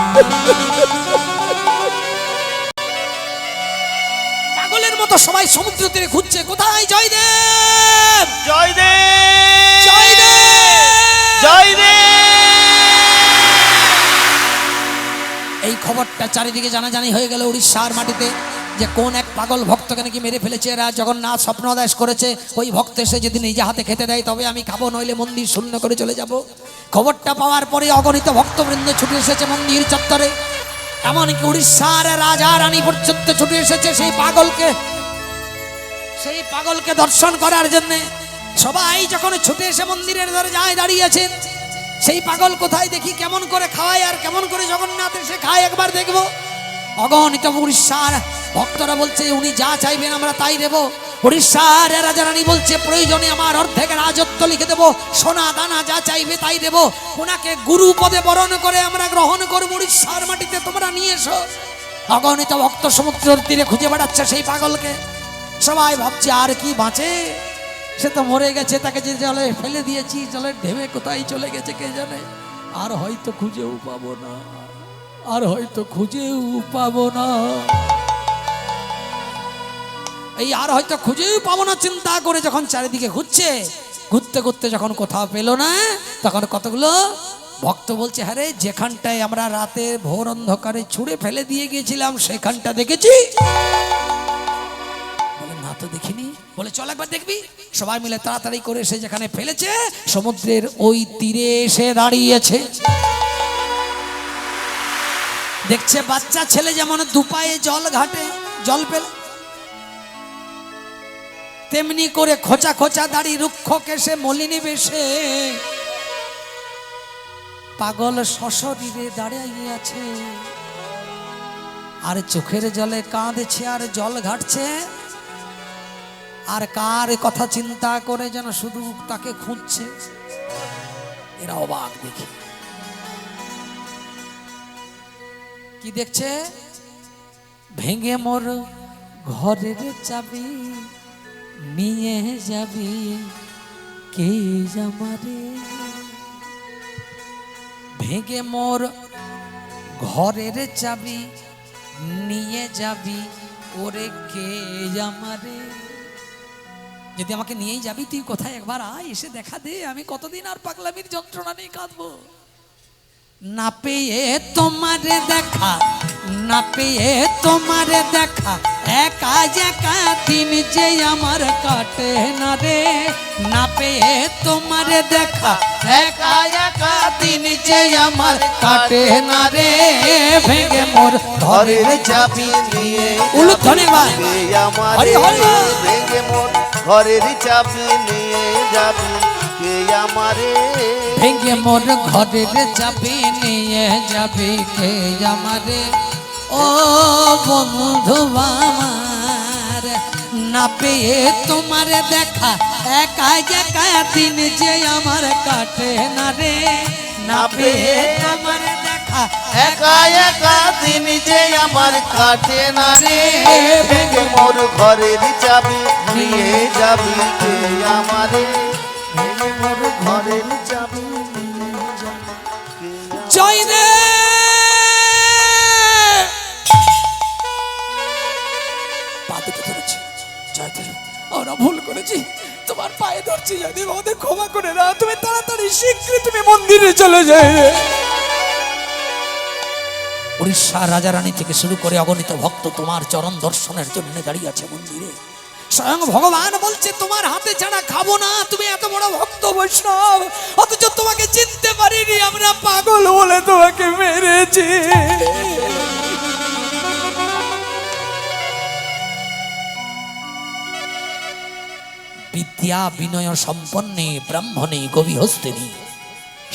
পাগলের মতো সবাই সমুদ্র তীরে ঘুরছে, কোথায় জয়দেব জয়দেব জয়দেব জয়দেব। এই খবরটা চারিদিকে জানাজানি হয়ে গেল উড়িষ্যার মাটিতে যে কোন এক পাগল ভক্তকে নাকি মেরে ফেলেছে এরা। জগন্নাথ স্বপ্নদাস করেছে ওই ভক্ত এসে যদি নিজে হাতে খেতে দেয় তবে আমি খাবো, নইলে মন্দির শূন্য করে চলে যাব। খবরটা পাওয়ার পরে অগণিত ভক্তবৃন্দ ছুটে এসেছে মন্দির চত্বরে, এমনকি উড়িষ্যার রাজা রানী পর্যন্ত ছুটে এসেছে সেই পাগলকে দর্শন করার জন্য। সবাই যখন ছুটে এসে মন্দিরের দরজায় দাঁড়িয়েছে, সেই পাগল কোথায় দেখি কেমন করে খাওয়ায় আর কেমন করে জগন্নাথ এসে খায় একবার দেখবো। অগণিত উড়িষ্যার ভক্তরা বলছে উনি যা চাইবেন আমরা তাই দেব। উড়িষ্যার রাজা রানী বলছে প্রয়োজনে আমার অর্ধেক রাজত্ব লিখে দেব, সোনা দানা যা চাইবে তাই দেব, ওনাকে গুরু পদে বরণ করে আমরা গ্রহণ করবো। উড়িষ্যার মাটিতে তোমরা নিয়ে এসো। অগণিত ভক্ত সমুদ্রের তীরে খুঁজে বেড়াচ্ছে সেই পাগলকে। সবাই ভাবছে আর কি বাঁচে, সে তো মরে গেছে, তাকে যে জলে ফেলে দিয়েছি, জলের ঢেউে কোথায় চলে গেছে কে জানে, আর হয়তো খুঁজেও পাবো না, আর হয়তো খুঁজেও পাবো না, এই আর হয়তো খুঁজেও পাবো না চিন্তা করে যখন চারিদিকে ঘুরতে ঘুরতে যখন কোথাও পেল না, তখন কতগুলো ভক্ত বলছে হ্যাঁ রে, যেখানটায় আমরা রাতে ভোর অন্ধকারে ছুঁড়ে ফেলে দিয়ে গিয়েছিলাম সেখানটা দেখেছি? বলে না তো দেখিনি। বলে চল একবার দেখবি। সবাই মিলে তাড়াতাড়ি করে সে যেখানে ফেলেছে সমুদ্রের ওই তীরে এসে দাঁড়িয়েছে। দেখছে বাচ্চা ছেলে যেমন দুপায়ে জল ঘাটে জল পেলে, তেমনি করে খোঁচা খোঁচা দাড়ি রুক্ষ কেশে মলিনী বেশে পাগল সশরীরে দাঁড়িয়ে আছে, আর চোখের জলে কাঁদছে আর জল ঘাটছে, আর কার কথা চিন্তা করে যেন শুধু তাকে খুঁজছে। এরা অবাক দেখে। কি দেখছে? ভেঙে মোর ঘরের চাবি নিয়ে যাবি কে আমারে। ভেঙে মোর ঘরের চাবি নিয়ে যাবি ওরে কে আমারে। যদি আমাকে নিয়েই যাবি তুই কোথায় একবার আয়, এসে দেখা দে, আমি কতদিন আর পাগলামির যন্ত্রণা নিয়ে কাঁদবো। না পেয়ে তোমারে দেখা, না পেয়ে তোমারে দেখা, একা একা দিন যে আমার কাটে না রে। না পেয়ে তোমারে দেখা, একা একা দিন যে আমার কাটে না রে। ভেঙে মোর ঘরের চাবি নিয়ে উলুধ্বনি গায়। কে আমারে। হরি হরি। ভেঙে মোর ঘরের চাবি নিয়ে যাবি কে আমারে। ভেঙে মোর ঘরের চাবি নিয়ে যাবি কে আমারে। ও বন্ধু আমার, না পেয়ে তোমারে দেখা, একা একা দিন যে আমার কাটে না রে। না পেয়ে তোমারে দেখা, একা একা দিন যে আমার কাটে না রে। ভেঙে মোর ঘরের চাবি নিয়ে যাবি কে আমারে। ভেঙে মোর ঘরের চাবি নিয়ে যাবি কে আমারে। জয় রে। পা দুটো ধরেছি, জয় দেব, আমরা ভুল করেছি, তোমার পায়ে ধরছি, যদি আমাদের ক্ষমা করে দাও। তুমি তাড়াতাড়ি শীঘ্রই তুমি মন্দিরে চলে যাও। উড়িষ্যার রাজা রানী থেকে শুরু করে অগণিত ভক্ত তোমার চরণ দর্শনের জন্য দাঁড়িয়ে আছে মন্দিরে। স্বয়ং ভগবান বলছে তোমার হাতে ছাড়া খাবো না। তুমি এত বড় ভক্ত বৈষ্ণব, অথচ তোমাকে চিনতে পারিনি, আমরা পাগল বলে তোমাকে মেরেছি। বিদ্যা বিনয় সম্পন্নে ব্রাহ্মণে গভীহস্তিনী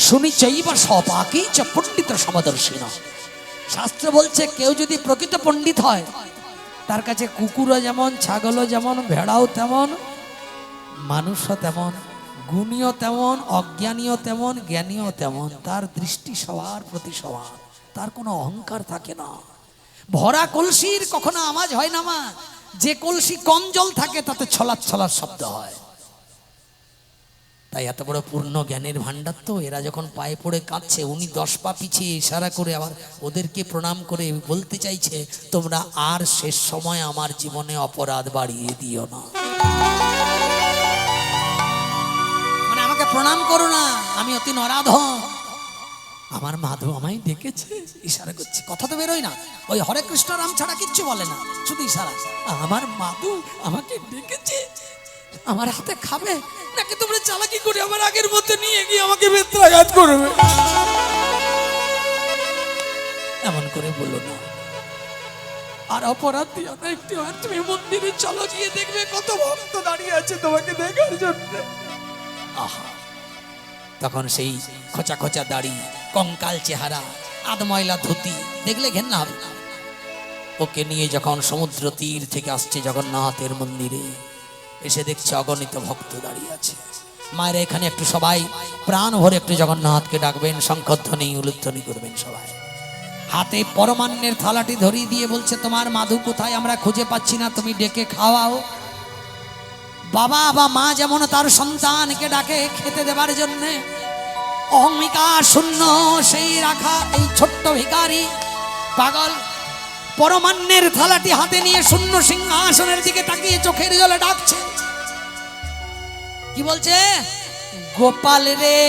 শুনিচৈব সপাকি চ পণ্ডিত সমদর্শিনা। শাস্ত্র বলছে কেউ যদি প্রকৃত পণ্ডিত হয়, তার কাছে কুকুরও যেমন, ছাগলও যেমন, ভেড়াও তেমন, মানুষও তেমন, গুণীও তেমন, অজ্ঞানীও তেমন, জ্ঞানীও তেমন। তার দৃষ্টি সবার প্রতি সমান, তার কোনো অহংকার থাকে না। ভরা কলসির কখনো আওয়াজ হয় না মা। যে কলসি কম জল থাকে তাতে ছলাৎ ছলাৎ শব্দ হয়। তাই এত বড় পূর্ণ জ্ঞানের ভান্ডার তো, এরা যখন পায়ে পড়ে কাঁদছে, উনি 10 পা পিছিয়ে ইশারা করে আবার ওদেরকে প্রণাম করে বলতে চাইছে, তোমরা আর শেষ সময় আমার জীবনে অপরাধ বাড়িয়ে দিও না, মানে আমাকে প্রণাম করো না, আমি অতি নরাধম। আমার মাধব আমায় ডেকেছে, ইশারা করছে, কথা তো বেরোয় না, ওই হরে কৃষ্ণ রাম ছাড়া কিচ্ছু বলে না, শুধু ইশারা। আমার মাধু আমাকে ডেকেছে, আমার হাতে খাবে নাকি তোমরা চালাকি করে আমার আগের মধ্যে নিয়ে গিয়ে আমাকে বেত্রাঘাত করবে? এমন করে বলো না, আর অপরাধ দিও না একটু। আর তুমি মন্দিরে চলো, গিয়ে দেখবে কত ভক্ত দাঁড়িয়ে আছে তোমাকে দেখার জন্য। আহা, তখন সেই খোঁচা খোঁচা দাড়ি, কঙ্কাল চেহারা, আধময়লা ধুতি দেখলে ঘেন্না হবে। ওকে নিয়ে যখন সমুদ্র তীর থেকে আসছে জগন্নাথের মন্দিরে, এসে দেখছে অগণিত ভক্ত দাঁড়িয়ে আছে। মায়েরা এখানে একটু সবাই প্রাণ ভরে একটু জগন্নাথকে ডাকবেন, শঙ্খধ্বনি উলুধ্বনি করবেন সবাই। হাতে পরমান্নের থালাটি ধরিয়ে দিয়ে বলছে, তোমার মাধু কোথায়, আমরা খুঁজে পাচ্ছি না, তুমি ডেকে খাওয়াও। বাবা বা মা যেমন তার সন্তানকে ডাকে খেতে দেবার জন্যে, অহমিকা শূন্য সেই রাখা এই ছোট্ট ভিখারি পাগল পরমান্নের থালাটি হাতে নিয়ে শূন্য সিংহাসনের দিকে তাকিয়ে চোখের জলে ডাকছে। কি বলছে? গোপাল রে,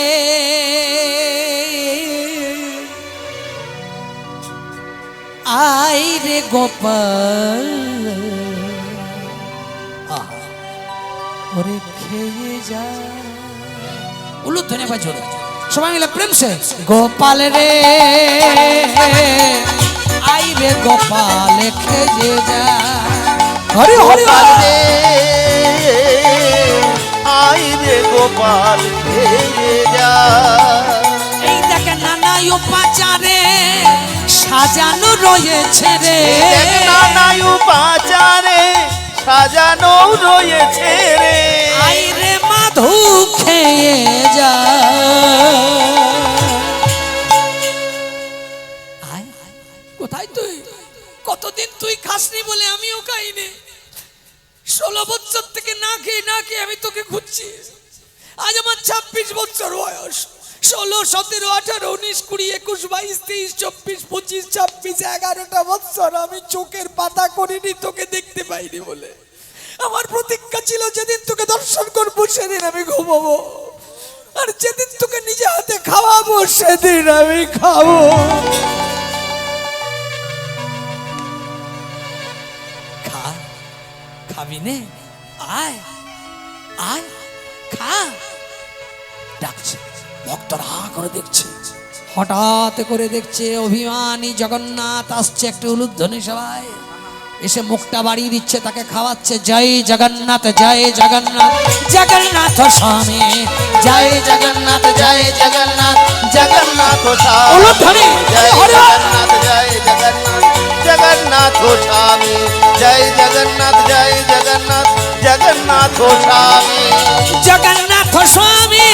আই রে গোপাল, ওরে খেয়ে যা। উলুধ্বনি বাজলো, সবাই মিলে প্রেম সে, গোপাল রে, আই রে গোপাল খেয়ে যা। হরি হরি রে, আই রে গোপাল খেয়ে যা। এই দেখে নানা উপাচারে সাজানো রয়েছে রে, নানা উপাচারে সাজানো রয়েছে রে। আই রে মাধু খেয়ে যা। অতদিন তুই খাসনি বলে আমিও খাইনি। 16 বছর থেকে না খেয়ে আমি তোকে খুঁজছি। আজ আমার 26 বছর বয়স। 16, 17, 18, 19, 20, 21, 22, 23, 24, 25, 26, 11টা বছর আমি চোখের পাতা করিনি তোকে দেখতে পাইনি বলে। আমার প্রতিজ্ঞা ছিল যেদিন তোকে দর্শন করবো সেদিন আমি ঘুমাবো, আর যেদিন তোকে নিজে হাতে খাওয়াবো সেদিন আমি খাবো। খা, খাবি নে? আয় আয় খা। ডাকছে, ভক্তরা করে দেখছে, হঠাৎ করে দেখছে অভিমানী জগন্নাথ আসছে একটু উলুধ্বনি সবাই, এসে মুখটা বাড়িয়ে দিচ্ছে, তাকে খাওয়াচ্ছে। জয় জগন্নাথ, জয় জগন্নাথ, জগন্নাথ স্বামী, জয় জগন্নাথ, জয় জগন্নাথ, জগন্নাথ স্বামী, উলুধ্বনি, জয় জগন্নাথ, জয় জগন্নাথ, জগন্নাথ স্বামী, জয় জগন্নাথ, জয় জগন্নাথ, জগন্নাথ স্বামী, জগন্নাথ স্বামী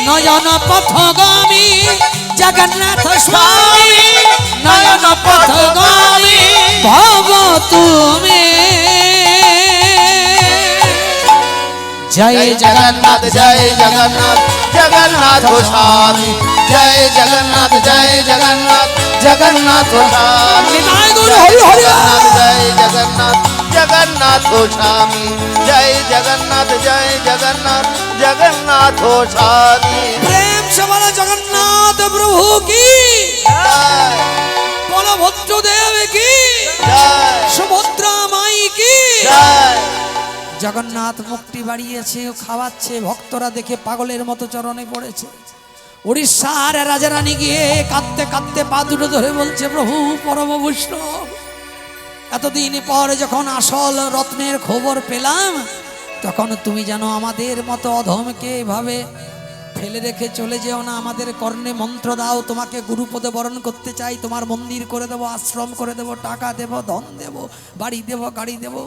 নয়ন পথগামী, জগন্নাথ স্বামী নয়ন পথগামী, ভব তুমি। জয় জগন্নাথ, জয় জগন্নাথ, জগন্নাথ স্বামী, জয় জগন্নাথ, জয় জগন্নাথ, জগন্নাথ স্বামী, নিতাই গৌর হরি হরি। জগন্নাথ, জয় জগন্নাথ, জগন্নাথ স্বামী, জয় জগন্নাথ, জয় জগন্নাথ, জগন্নাথ স্বামী। প্রেম সে বলো জগন্নাথ প্রভু কি, জয় বলভদ্রদেব কি, জয় সুভদ্রা মাই কি। জয়। জগন্নাথ মুক্তি বাড়িয়েছে, ও খাওয়াচ্ছে, ভক্তরা দেখে পাগলের মতো চরণে পড়েছে। উড়িষ্যার রাজারানী গিয়ে কাঁদতে কাঁদতে পা দুটো ধরে বলছে, প্রভু পরম বৈষ্ণব, এতদিন পর যখন আসল রত্নের খবর পেলাম, তখন তুমি যেন আমাদের মতো অধমকে এভাবে ফেলে রেখে চলে যেও না, আমাদের কর্ণে মন্ত্র দাও, তোমাকে গুরুপদে বরণ করতে চাই, তোমার মন্দির করে দেবো, আশ্রম করে দেবো, টাকা দেবো, ধন দেবো, বাড়ি দেবো, গাড়ি দেবো।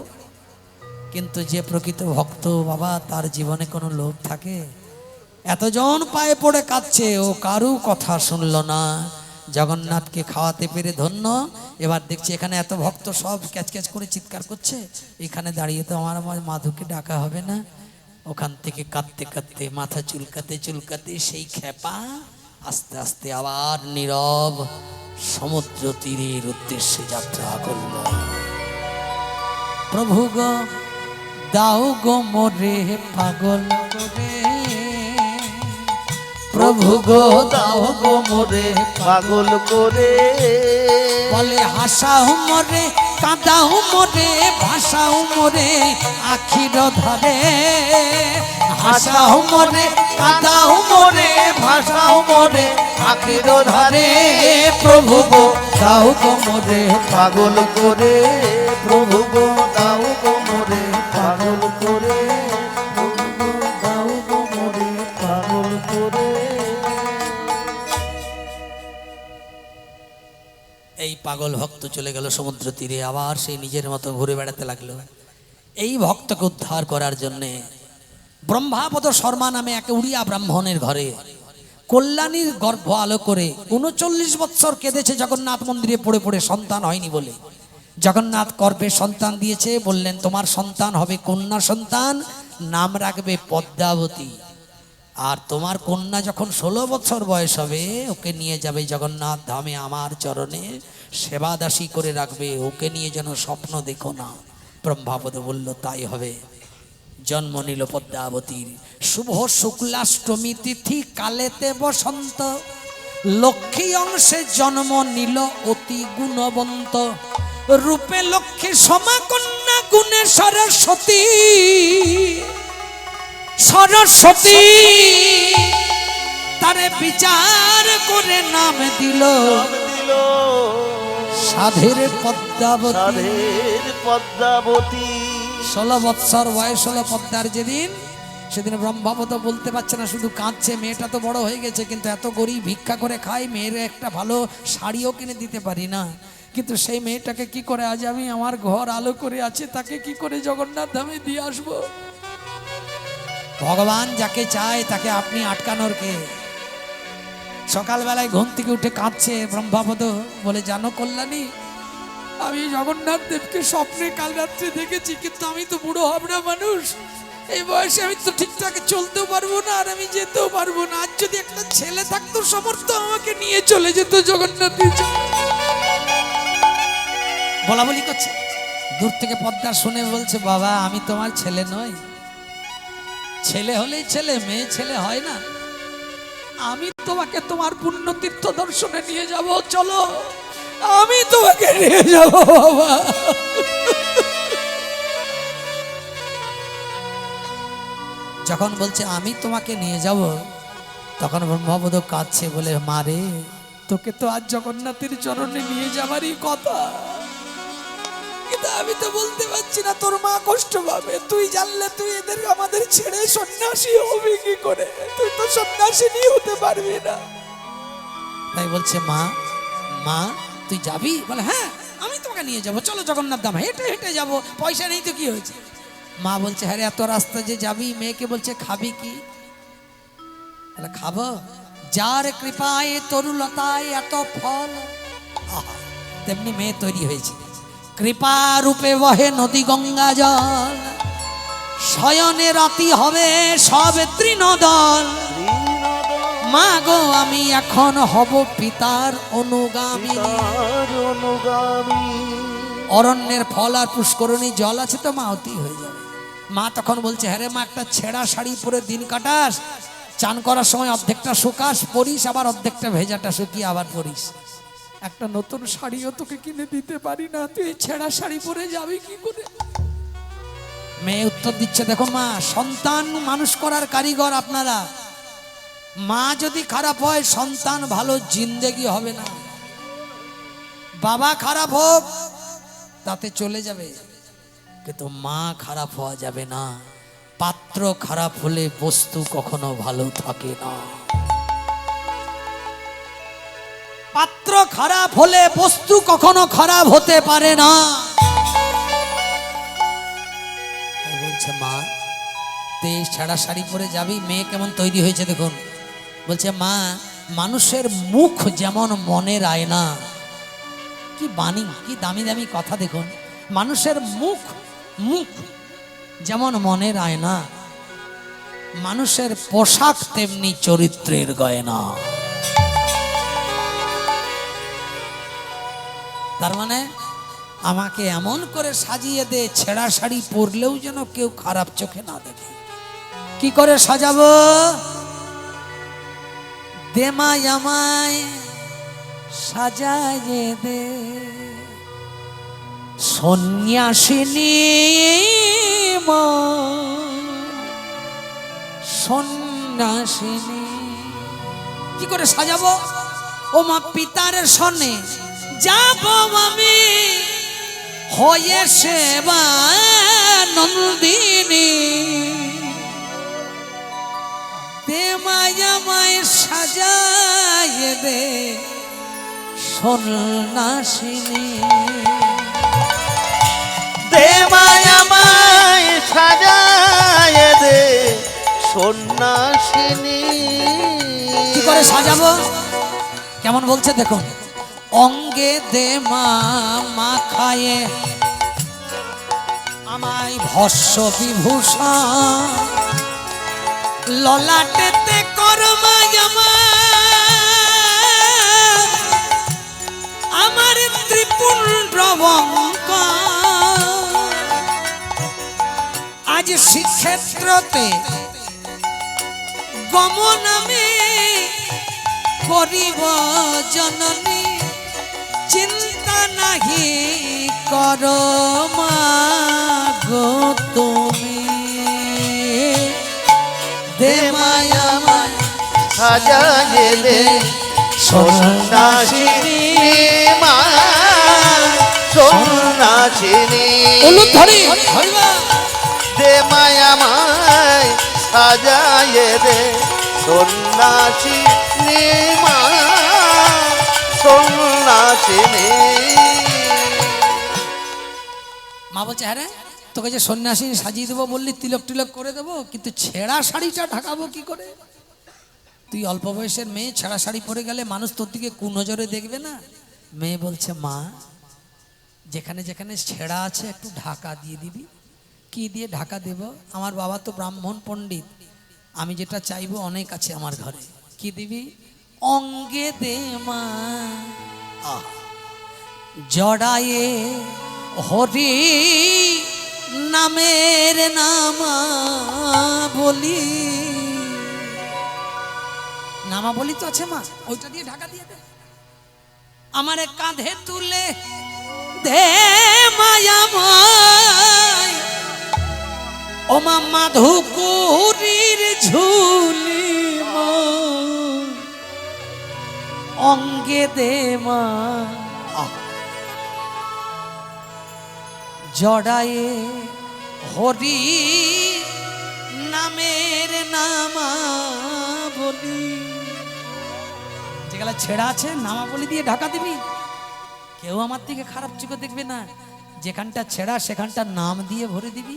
কিন্তু যে প্রকৃত ভক্ত বাবা, তার জীবনে কোনো লোভ থাকে? এতজন পায়ে পড়ে কাঁদছে, ও কারু কথা শুনল না। জগন্নাথকে খাওয়াতে পেরে ধন্য। এবার দেখছি এখানে এত ভক্ত সব ক্যাচ ক্যাচ করে চিৎকার করছে, এখানে দাঁড়িয়ে তো আমার মাধুকে ডাকা হবে না। ওখান থেকে কাঁদতে কাঁদতে, মাথা চুলকাতে চুলকাতে সেই খেপা আস্তে আস্তে আবার নীরব সমুদ্র তীরের উদ্দেশ্যে যাত্রা করল। প্রভু গো দাও গো মোরে পাগল করে, প্রভু গো দাও গো মোরে পাগল করে, বলে হাসাও মোরে, কাঁদাও মোরে, ভাসাও মোরে আখির ধারে, হাসাও মোরে, কাঁদাও মোরে, ভাসাও মোরে আখির ধারে। প্রভু গো দাও গো মোরে পাগল করে, প্রভু গো দাও গো মোরে পাগল করে, প্রভু গো দাও গো মোরে পাগল করে। এই পাগল ভক্ত চলে গেল সমুদ্র তীরে, আবার সেই নিজের মতো ঘুরে বেড়াতে লাগলো। এই ভক্তকে উদ্ধার করার জন্যে ব্রহ্মাপদ শর্মা নামে এক উড়িয়া ব্রাহ্মণের ঘরে কল্যাণীর গর্ভ আলো করে 39 বৎসর কেঁদেছে জগন্নাথ মন্দিরে পড়ে পড়ে, সন্তান হয়নি বলে। জগন্নাথ গর্ভে সন্তান দিয়েছে, বললেন তোমার সন্তান হবে কন্যা সন্তান, নাম রাখবে পদ্মাবতী। আর তোমার কন্যা যখন 16 বছর বয়স হবে, ওকে নিয়ে যাবে জগন্নাথ ধামে, আমার চরণে সেবা দাসী করে রাখবে, ওকে নিয়ে যেন স্বপ্ন দেখো না। ব্রহ্মাপদ বলল তাই হবে। জন্ম নিল পদ্মাবতীর। শুভ শুক্লাষ্টমী তিথি কালেতে বসন্ত, লক্ষ্মী অংশে জন্ম নিল অতি গুণবন্ত, রূপে লক্ষ্মী সমা কন্যা, গুণে সরস্বতী। সরস্বতী তারে বিচার করে নাম দিল সাধের পদ্মাবতী। সাধের পদ্মাবতী। 16 বৎসর বয়স হলো পদ্মার যেদিন, সেদিন ব্রহ্মাপদ বলতে পারছে না, শুধু কাঁদছে। মেয়েটা তো বড় হয়ে গেছে, কিন্তু এত গরিব, ভিক্ষা করে খাই, মেয়ের একটা ভালো শাড়িও কিনে দিতে পারি না। কিন্তু সেই মেয়েটাকে কি করে আজ আমি, আমার ঘর আলো করে আছে, তাকে কি করে জগন্নাথ ধামে দিয়ে আসবো? ভগবান যাকে চায় তাকে আপনি আটকানোর কে? সকালবেলায় ঘুম থেকে উঠে কাঁদছে ব্রহ্মাপদ, বলে জানো কল্যাণী, আমি জগন্নাথ দেবকে স্বপ্নে কাল রাত্রে দেখেছি, কিন্তু আমি তো বুড়ো হব না মানুষ, এই বয়সে আমি তো ঠিকঠাক চলতেও পারবো না, আর আমি যেতেও পারবো না। আজ যদি একটা ছেলে থাকতো সমর্থ, আমাকে নিয়ে চলে যেত জগন্নাথের চরণে। বলা বলি করছে, দূর থেকে পদ্মা শুনে বলছে, বাবা আমি তোমার ছেলে নই, ছেলে হলেই ছেলে, মেয়ে ছেলে হয় না। আমি তোমাকে তোমার পুণ্য তীর্থ দর্শনে নিয়ে যাব, চলো আমি তোমাকে নিয়ে যাব বাবা। যখন বলছে আমি তোমাকে নিয়ে যাব, তখন ব্রহ্মবোধ কাঁদছে, বলে মা রে, তোকে তো আজ জগন্নাথের চরণে নিয়ে যাবারই কথা, কিন্তু আমি তো বলতে পারছি না, তোর মা কষ্ট পাবে। তুই জানলে তুই এদের আমাদের ছেড়ে সন্ন্যাসী হবি কি করে? তুই তো সন্ন্যাসিনী হতে পারবি না। তাই বলছে, মা মা তুই যাবি? বলে হ্যাঁ আমি তোমাকে নিয়ে যাব, চলো জগন্নাথ ধাম, হেঁটে হেঁটে যাবো, পয়সা নেই তো কি হয়েছে। মা বলছে, হ্যাঁ রে, এত রাস্তা যে যাবি, মেয়েকে বলছে খাবি কি? খাবো, যার কৃপায় তরুলতায় এত ফল, তেমনি মেয়ে তৈরি হয়েছে। কৃপা রূপে বহে নদী গঙ্গা জল, শয়নে রাতি হবে সব তৃণদল। মা গো আমি এখন হব পিতার অনুগামী। অরণ্যের ফল আর পুষ্করণী জল আছে তো, মা অতি হয়ে যাবে। মা তখন বলছে, হ্যাঁ রে মা, একটা ছেঁড়া শাড়ি পরে দিন কাটাস, চান করার সময় অর্ধেকটা শুকাস পরিস, আবার অর্ধেকটা ভেজাটা শুকিয়ে আবার পরিস। একটা নতুন শাড়িও তোকে কিনে দিতে পারি না, তুই ছেঁড়া শাড়ি পরে যাবি কি করে? মেয়ে উত্তর দিচ্ছে, দেখো মা, সন্তান মানুষ করার কারিগর আপনারা, মা যদি খারাপ হয় সন্তান ভালো জিন্দেগি হবে না। বাবা খারাপ হোক তাতে চলে যাবে, কিন্তু মা খারাপ হওয়া যাবে না। পাত্র খারাপ হলে বস্তু কখনো ভালো থাকে না। পাত্র খারাপ হলে বস্তু কখনো খারাপ হতে পারে না। বলছে, মা তুই ছেঁড়া শাড়ি পরে যাবি, মেয়ে কেমন তৈরি হয়েছে দেখুন। বলছে, মা মানুষের মুখ যেমন মনের আয়না। কি বাণী, কি দামি দামি কথা দেখুন। মানুষের মুখ মুখ যেমন মনের আয়না, মানুষের পোশাক তেমনি চরিত্রের গয়না। তার মানে আমাকে এমন করে সাজিয়ে দে, ছেঁড়া শাড়ি পরলেও যেন কেউ খারাপ চোখে না দেখে। কি করে সাজাবো? দে মাই আমায় সাজায়ে দে, সন্ন্যাসিনী মা, সন্ন্যাসিনী। কি করে সাজাবো? ও মা, পিতার সনে যাব আমি হয়ে সেবা নন্দিনী। দে মায়া মায় সাজায়ে দে, সন্ন্যাসিনী। দে মায়া মায় সাজায়ে দে, সন্ন্যাসিনী। কি করে সাজাবো? কেমন বলছে দেখুন। অঙ্গে দে মা মাখায়ে আমায় ভস্য বিভূষণ, ললাটেতে করমা জামা আমার ত্রিপুণ্ড বঙ্কন। আজ শ্রীক্ষেত্রতে গমন আমি করিব জননী, চিন্তা নাহি কর মা গো তুমি। দে মায়া মায় সাজায়ে দে, সন্ন্যাসিনী মা, সন্ন্যাসিনী। দে মায়া মায় সাজায়ে দে, সন্ন্যাসিনী মা, সন্ন্যাসিনী। মা বলছে, হ্যাঁ রে, তোকে যে সন্ন্যাসী সাজিয়ে দেবো বললি, তিলক টিলক করে দেবো, কিন্তু ছেঁড়া শাড়িটা ঢাকাবো কি করে? তুই অল্প বয়সের মেয়ে, ছেঁড়া শাড়ি পরে গেলে মানুষ তোর দিকে কুনজরে দেখবে না। মেয়ে বলছে, মা যেখানে যেখানে ছেঁড়া আছে একটু ঢাকা দিয়ে দিবি। কি দিয়ে ঢাকা দেব? আমার বাবা তো ব্রাহ্মণ পণ্ডিত, আমি যেটা চাইবো অনেক আছে আমার ঘরে। কি দিবি? অঙ্গে দে মা জড়ায়ে হরি নামের নামা বলি। নামা বলি তো আছে মা, ওইটা দিয়ে ঢাকা দিয়ে দে। আমার কাঁধে তুলে দে মায়াময় ও মা মাধুকুরীর ঝুলি অঙ্গে দে মা জড়ায়ে হরি নামের নামা বলি। যেগুলা ছেঁড়া আছে নামাবলি দিয়ে ঢাকা দিবি। কেউ আমার দিকে খারাপ চোখে দেখবে না। যেখানটা ছেঁড়া সেখানটা নাম দিয়ে ভরে দিবি,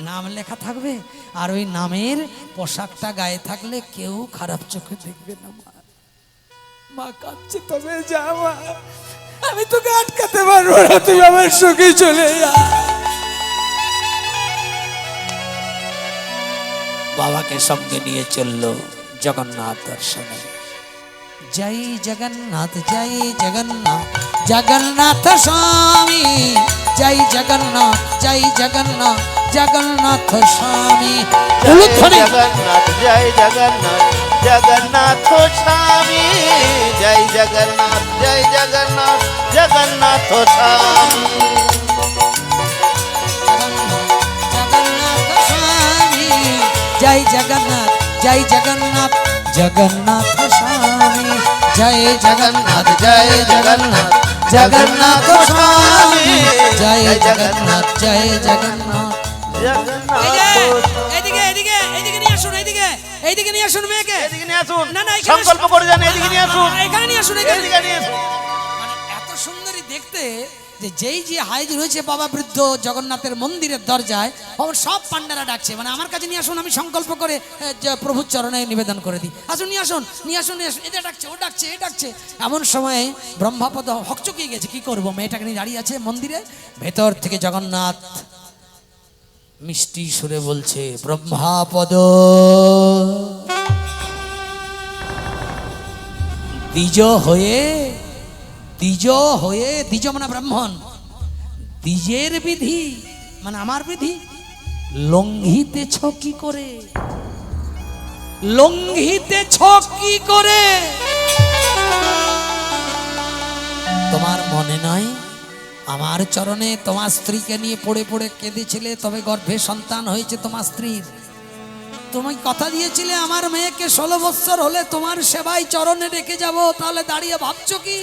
নাম লেখা থাকবে। আর ওই নামের পোশাকটা গায়ে থাকলে কেউ খারাপ চোখে দেখবে না। মা কাঁদছে, তবে যা মা, আমি তোকে আটকাতে পারবো না, তুই আমার সুখে চলে যা। বাবাকে সঙ্গে নিয়ে চললো জগন্নাথ দর্শনে। জয় জগন্নাথ জয় জগন্নাথ জগন্নাথ স্বামী, জয় জগন্নাথ জয় জগন্নাথ জগন্নাথ স্বামী। জগন্নাথ জয় জগন্নাথ জগন্নাথ স্বামী, জয় জগন্নাথ জয় জগন্নাথ জগন্নাথ স্বামী। জগন্নাথ স্বামী, জয় জগন্নাথ জয় জগন্নাথ জগন্নাথ স্বামী, জয় জগন্নাথ জয় জগন্নাথ জগন্নাথ স্বামী, জয় জগন্নাথ জয় জগন্নাথ। এইদিকে এইদিকে এইদিকে নিয়ে আসুন, এইদিকে এইদিকে নিয়ে আসুন মেয়েকে। এদিকে নিয়ে আসুন, না না সংকল্প করে যান, এদিকে নিয়ে আসুন, এখানে নিয়ে আসুন, এদিকে নিয়ে আসুন। মানে এত সুন্দরী দেখতে যে যেই যে হাজির হয়েছে বাবা বৃদ্ধ জগন্নাথের মন্দিরের দরজায়, সব পান্ডারা ডাকছে। মানে আমার কাছে নিয়ে আসুন, আমি সংকল্প করে প্রভুর চরণে নিবেদন করে দিই। আসুন নিয়ে আসুন নিয়ে আসুন নিয়ে আসুন। এটা ডাকছে ও ডাকছে এ ডাকছে। এমন সময় ব্রহ্মাপদ হকচকিয়ে গেছে, কি করবো, মেয়েটাকে নিয়ে দাঁড়িয়ে আছে মন্দিরে। ভেতর থেকে জগন্নাথ মিষ্টি সুরে বলছে, ব্রহ্মাপদ দ্বিজ হয়ে, দ্বিজ হয়ে, দ্বিজ মানে ব্রাহ্মণ, দ্বিজের বিধি মানে আমার বিধি লঙ্ঘিতেছ কি করে, লঙ্ঘিতেছ কি করে? তোমার মনে নয় আমার চরণে তোমার স্ত্রীকে নিয়ে পড়ে পড়ে কেঁদেছিলে, তবে গর্ভে সন্তান হয়েছে তোমার স্ত্রীর। তুমি কথা দিয়েছিলে আমার মেয়েকে 16 বছর হলে তোমার সেবায় চরণে রেখে যাব, তাহলে দাঁড়িয়ে ভাবছো কি?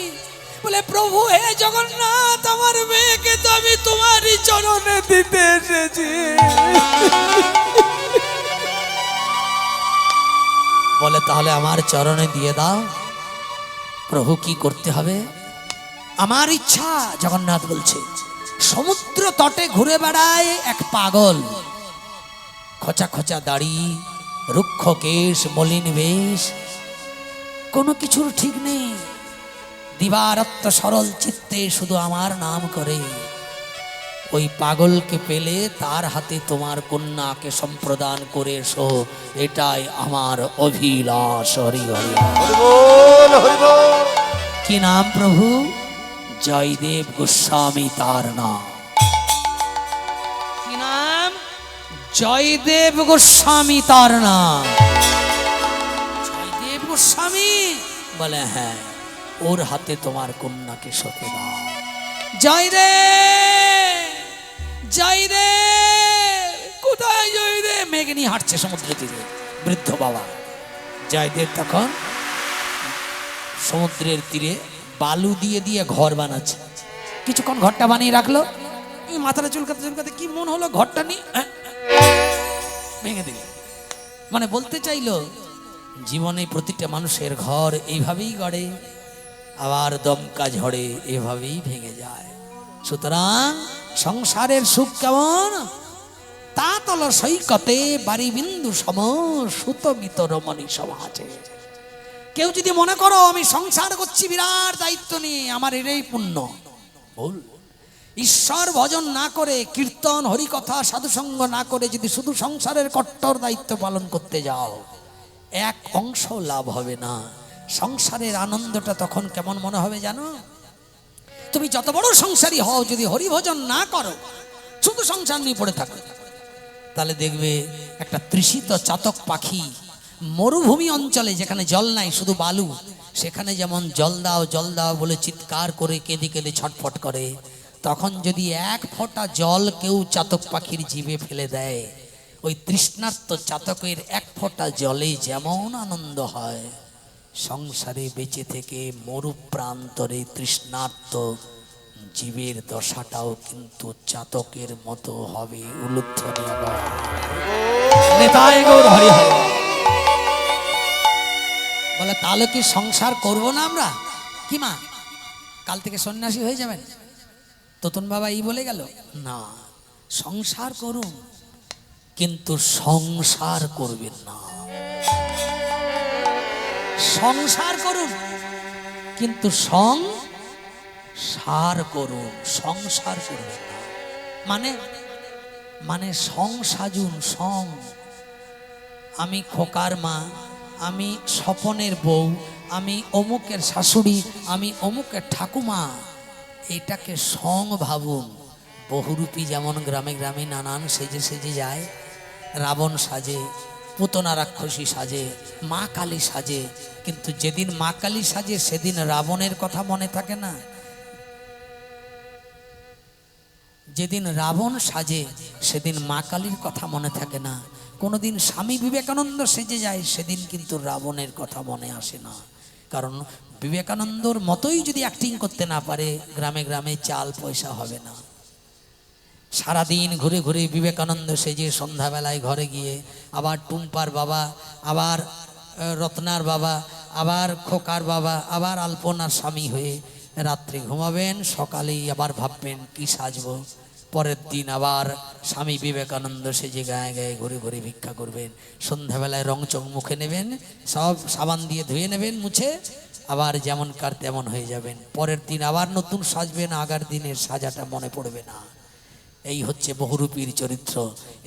বলে প্রভু হে জগন্নাথ, আমার মেয়েকে তো আমি তোমারই চরণে দিতে এসেছি। বলে তাহলে আমার চরণে দিয়ে দাও। প্রভু কি করতে হবে? আমার ইচ্ছা। জগন্নাথ বলছে, সমুদ্র তটে ঘুরে বেড়ায় এক পাগল, খোঁচা খোঁচা দাড়ি, রুক্ষ কেশ, মলিন বেশ, কোনো কিছুর ঠিক নেই। দিবারাত্র সরল চিত্তে শুধু আমার নাম করে। ওই পাগলকে পেলে তার হাতে তোমার কন্যাকে সম্প্রদান করে এসো, এটাই আমার অভিলাষ। হরি হরি হরি বল, হরি বল। কি নাম প্রভু? জয়দেব গোস্বামী তার নাম। কি নাম? জয়দেব গোস্বামী তার নাম। জয়দেব গোস্বামী? বলে হ্যাঁ, ওর হাতে তোমার কন্যাকে সঁপে দাও। জয়দেব, জয়দেব, কোথায় জয়দেব? মেঘে নিয়ে হাঁটছে সমুদ্র তীরে বৃদ্ধ বাবা। জয়দেব তখন সমুদ্রের তীরে বালু দিয়ে দিয়ে ঘর বানাচ্ছে। কিছুক্ষণ ঘরটা বানিয়ে রাখলো, মাথাটা চুলকাতে চুলকাতে কি মন হলো, ঘরটা নিয়ে ভেঙে দিল। মানে বলতে চাইলো জীবনে প্রতিটা মানুষের ঘর এইভাবেই গড়ে, আবার দমকা ঝড়ে এভাবেই ভেঙে যায়। সুতরাং সংসারের সুখ কেমন? তা তল সৈকতে বাড়ি বিন্দু সম, সুতমিত রমণী সমাজে। কেউ যদি মনে করো আমি সংসার করছি বিরাট দায়িত্ব নিয়ে, আমার এটাই পুণ্য, ভুল। ঈশ্বর ভজন না করে, কীর্তন হরিকথা সাধুসঙ্গ না করে যদি শুধু সংসারের কট্টর দায়িত্ব পালন করতে যাও, এক অংশ লাভ হবে না। সংসারের আনন্দটা তখন কেমন মনে হবে জানো? তুমি যত বড় সংসারী হও, যদি হরিভজন না করো, শুধু সংসার নিয়ে পড়ে থাকো, তাহলে দেখবে একটা তৃষিত চাতক পাখি মরুভূমি অঞ্চলে যেখানে জল নাই, শুধু বালু, সেখানে যেমন জল দাও বলে চিৎকার করে কেঁদে কেঁদে ছটফট করে, তখন যদি এক ফোঁটা জল কেউ চাতক পাখির জিভে ফেলে দেয়, ওই তৃষ্ণার্ত চাতকের এক ফোঁটা জলে যেমন আনন্দ হয়, সংসারে বেঁচে থেকে মরুপ্রান্তরে তৃষ্ণার্ত জীবের দশাটাও কিন্তু চাতকের মতো হবে। উলুধ্বনি নেতায় গৌর হরি হরি বলে, তাহলে কি সংসার করব না আমরা? কি মা, কাল থেকে সন্ন্যাসী হয়ে যাবেন? তোতন বাবা এই বলে গেল না, সংসার করুন কিন্তু সংসার করবেন না। সংসার করুন কিন্তু সংসার করুন, সংসার করবেন না। মানে সংসাজুন, সং। আমি খোকার মা, আমি স্বপনের বউ, আমি অমুকের শাশুড়ি, আমি অমুকের ঠাকুমা, এটাকে সং ভাবুন। বহুরূপী যেমন গ্রামে গ্রামে নানান সেজে সেজে যায়, রাবণ সাজে, পুতনা রাক্ষসী সাজে, মা কালী সাজে, কিন্তু যেদিন মা কালী সাজে সেদিন রাবণের কথা মনে থাকে না। যেদিন রাবণ সাজে সেদিন মা কালীর কথা মনে থাকে না। কোনোদিন স্বামী বিবেকানন্দ সেজে যায়, সেদিন কিন্তু রাবণের কথা মনে আসে না। কারণ বিবেকানন্দর মতোই যদি অ্যাক্টিং করতে না পারে, গ্রামে গ্রামে চাল পয়সা হবে না। সারাদিন ঘুরে ঘুরে বিবেকানন্দ সেজে সন্ধ্যাবেলায় ঘরে গিয়ে আবার টুম্পার বাবা, আবার রত্নার বাবা, আবার খোকার বাবা, আবার আলপনার স্বামী হয়ে রাত্রে ঘুমাবেন, সকালেই আবার ভাববেন কি সাজবো। পরের দিন আবার স্বামী বিবেকানন্দ সেজে গায়ে গায়ে ঘুরে ঘুরে ভিক্ষা করবেন। সন্ধ্যাবেলায় রংচং মুখে নেবেন, সব সাবান দিয়ে ধুয়ে নেবেন মুছে, আবার যেমনকার তেমন হয়ে যাবেন। পরের দিন আবার নতুন সাজবেন, আগার দিনের সাজাটা মনে পড়বে না। এই হচ্ছে বহুরূপীর চরিত্র।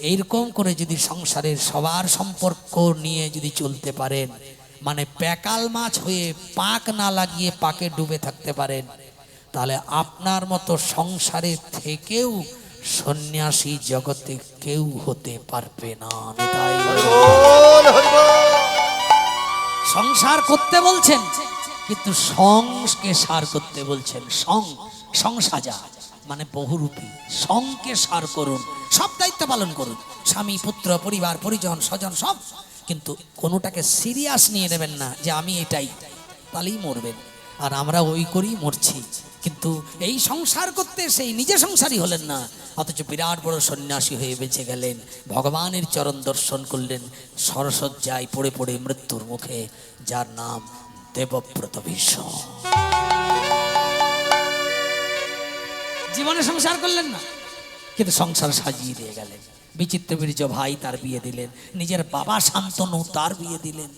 এইরকম করে যদি সংসারের সবার সম্পর্ক নিয়ে যদি চলতে পারেন, মানে প্যাকাল মাছ হয়ে পাক না লাগিয়ে পাকে ডুবে থাকতে পারেন, তাহলে আপনার মতো সংসারে থেকেও সন্ন্যাসী জগতে কেউ হতে পারবে না। সংসার করতে বলছেন কিন্তু সংকে সার করতে বলছেন। সংসাজা মানে বহুরূপী, সংকে সার করুন, সব দায়িত্ব পালন করুন, স্বামী পুত্র পরিবার পরিজন স্বজন সব, কিন্তু কোনোটাকে সিরিয়াস নিয়ে নেবেন না যে আমি এটাই, তাহলেই মরবেন। আর আমরা ওই করেই মরছি। কিন্তু এই সংসার করতে সেই নিজে সংসারী হলেন না, অথচ বিরাট বড় সন্ন্যাসী হয়ে বেঁচে গেলেন, ভগবানের চরণ দর্শন করলেন, সরসজ্জায় পড়ে পড়ে মৃত্যুর মুখে, যার নাম দেবব্রত ভীষ্ম। জীবনে সংসার করলেন না, কিন্তু সংসার সাজিয়ে দিয়ে গেলেন। বিচিত্র বীর্য ভাই তার বিয়ে দিলেন, নিজের বাবা শান্তনু তার বিয়ে দিলেন।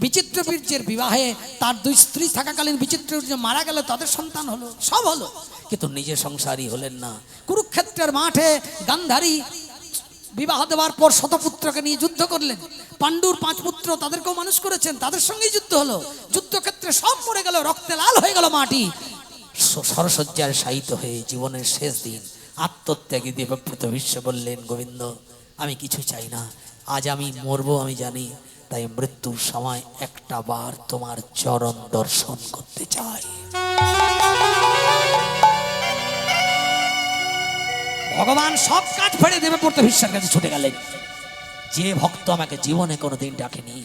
বিচিত্র বীর্যের বিবাহে তার দুই স্ত্রী থাকাকালীন বিচিত্র বীর্য মারা গেল, তাদের সন্তান হলো, সব হলো, কিন্তু নিজে সংসারী হলেন না। কুরুক্ষেত্রের মাঠে গান্ধারী বিবাহ দেওয়ার পর শতপুত্রকে নিয়ে যুদ্ধ করলেন। পাণ্ডুর 5 পুত্র, তাদেরকেও মানুষ করেছেন, তাদের সঙ্গেই যুদ্ধ হলো। যুদ্ধক্ষেত্রে সব মরে গেল, রক্তে লাল হয়ে গেল মাটি। সরসজ্জায় শায়িত হয়ে জীবনের শেষ দিন আত্মত্যাগী দেবব্রত ভীষ্ম বললেন, গোবিন্দ আমি কিছু চাই না, আজ আমি মরবো আমি জানি, তাই মৃত্যুর সময় একটা বার তোমার চরণ দর্শন করতে চাই। ভগবান সব কাজ ফেলে দেবব্রত ভীষ্মের কাছে ছুটে গেলেন। যে ভক্ত আমাকে জীবনে কোনোদিন ডাকেনি,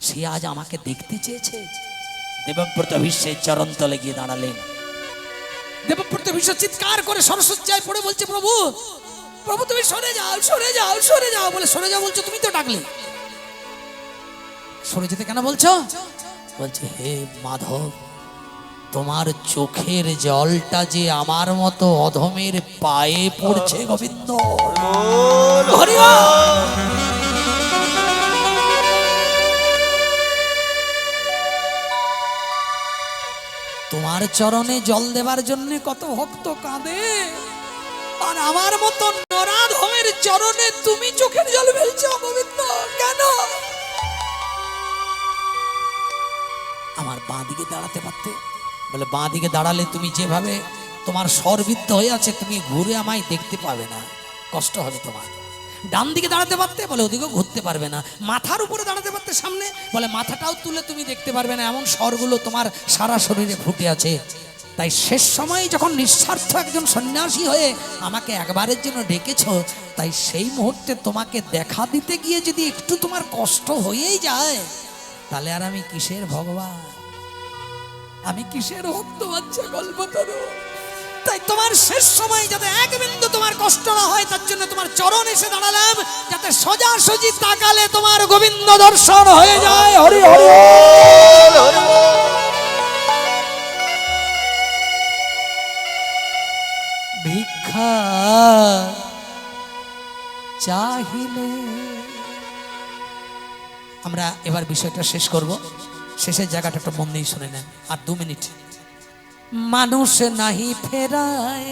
সে আজ আমাকে দেখতে চেয়েছে। দেবব্রত ভীষ্মের চরণ তলে গিয়ে দাঁড়ালেন। দেবব্রত ভীষ্ম চিৎকার করে সরসজ্জায় পড়ে বলছে, প্রভু প্রভু তুমি সরে যাও, সরে যাও, সরে যাও। বলে সরে যাও বলছো, তুমি তো ডাকলে, সরে যেতে কেন বলছো? বলছে, হে মাধব, তোমার চোখের জলটা যে আমার মতো অধমের পায়ে পড়ছে গোবিন্দ। হরি বল। তোমার চরণে জল দেবার জন্য কত ভক্ত কাঁদে, আর আমার মতো নরাধমের চরণে তুমি চোখের জল ফেলছো গোবিন্দ কেন? আমার বাঁ দিকে দাঁড়াতে পারতে। বলে বাঁ দিকে দাঁড়ালে তুমি যেভাবে তোমার স্বরবিদ্ধ হয়ে আছে তুমি ঘুরে আমায় দেখতে পাবে না, কষ্ট হবে তোমার। ডান দিকে দাঁড়াতে পারতে, বলে ওদিকেও ঘুরতে পারবে না। মাথার উপরে দাঁড়াতে পারতে সামনে, বলে মাথাটাও তুলে তুমি দেখতে পারবে না, এমন স্বরগুলো তোমার সারা শরীরে ফুটে আছে। তাই শেষ সময়ে যখন নিঃস্বার্থ একজন সন্ন্যাসী হয়ে আমাকে একবারের জন্য ডেকেছ, তাই সেই মুহূর্তে তোমাকে দেখা দিতে গিয়ে যদি একটু তোমার কষ্ট হয়েই যায়, তাহলে আর আমি কিসের ভগবান, আমি কিসের ভক্ত বাচ্চা কল্পতরু? তাই তোমার শেষ সময় যাতে এক বিন্দু তোমার কষ্ট না হয়, তার জন্য তোমার চরণ এসে দাঁড়ালাম, যাতে সোজাসুজি তাকালে তোমার গোবিন্দ দর্শন হয়ে যায়। হরি হরি ভিক্ষা চাহিলে। আমরা এবার বিষয়টা শেষ করব, শেষের জায়গাটা একটু মন দিয়ে শুনে নেন, আর 2 মিনিট। মানুষ নাহি ফেরায়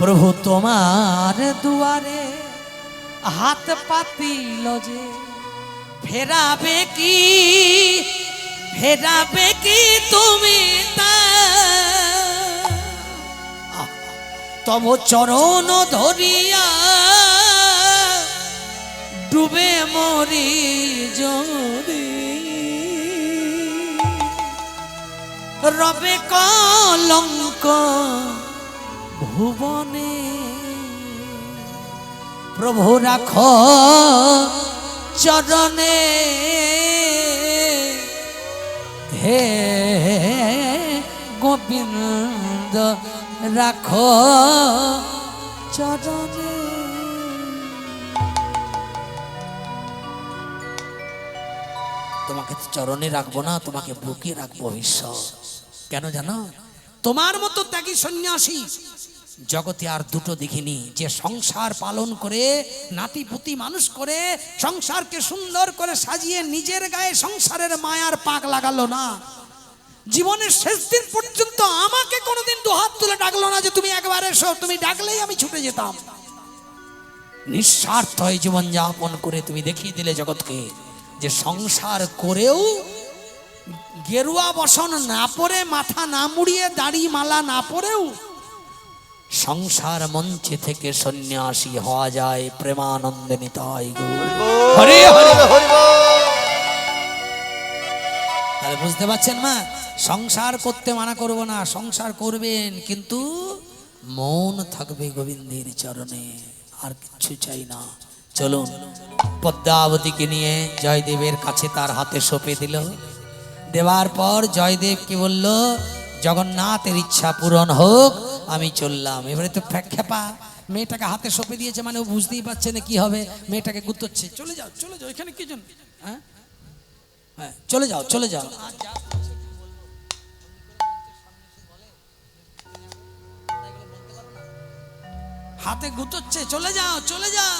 প্রভু তোমার দুয়ারে, হাত পাতিল যে ফেরাবে কি, ফেরাবে কি তুমি তা? তব চরণ ধরিয়া ডুবে মরি যদি, রবে কলঙ্ক ভুবনে। প্রভু রাখো চরণে, হে গোবিন্দ রাখো চরণে। তোমাকে চরণে রাখবো না, তোমাকে বুকে রাখবো ঈশ্বর। কেন জানো? তোমার মতো ত্যাগী সন্ন্যাসী জগতে আর দুটো দেখিনি, যে সংসার পালন করে নাতিপুতি মানুষ করে সংসারকে সুন্দর করে সাজিয়ে নিজের গায়ে সংসারের মায়ার পাক লাগালো না। জীবনের শেষ দিন পর্যন্ত আমাকে কোনোদিন দুহাত তুলে ডাকলো না যে তুমি একবার এসো, তুমি ডাকলেই আমি ছুটে যেতাম। নিঃস্বার্থ হয়ে জীবন যাপন করে তুমি দেখিয়ে দিলে জগৎকে যে সংসার করেও গেরুয়া বসন না পরে, মাথা না মুড়িয়ে, দাড়ি মালা না পরেও সংসার মঞ্চে থেকে সন্ন্যাসী হওয়া যায়। প্রেমানন্দে নিতাই গৌর হরি হরি। তাহলে বুঝতে পারছেন মা, সংসার করতে মানা করব না, সংসার করবেন, কিন্তু মন থাকবে গোবিন্দের চরণে, আর কিছু চাই না। চলুন পদ্মাবতীকে নিয়ে জয়দেবের কাছে তার হাতে সঁপে দিল। দেওয়ার পর জয়দেব কি বলল? জগন্নাথের ইচ্ছা পূরণ হোক, আমি চললাম। এবারে তো খেপা মেয়েটাকে হাতে সঁপে দিয়েছে, মানে ও বুঝতেই পারছে না কি হবে। মেয়েটাকে গুতোচ্ছে, চলে যাও চলে যাও, এখানে কি জন্য? হ্যাঁ হ্যাঁ চলে যাও চলে যাও। হাতে গুতোচ্ছে, চলে যাও চলে যাও।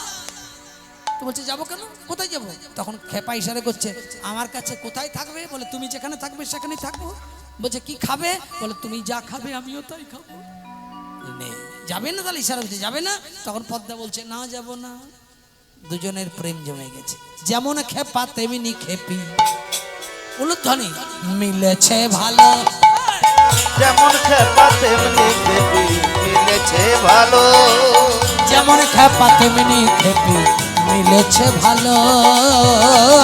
তো বলছে যাবো কেন, কোথায় যাবো? তখন খেপা ইশারা করছে, আমার কাছে কোথায় থাকবে? বলে তুমি যেখানে থাকবে সেখানেই থাকবো। বলছে কি খাবে? বলে তুমি যা খাবে আমিও তাই খাবো। যাবে না? তাহলে ইশারা করছে যাবে না। তখন পদ্মা বলছে না যাব না। দুজনের প্রেম জমে গেছে। যেমন খেপা তেমনি খেপি, উলুধ্বনি মিলেছে ভালো। যেমন খেপা তেমনি খেপি, মিলেছে ভালো। যেমন খেপা তেমনি খেপি, মিলেছে ভালো।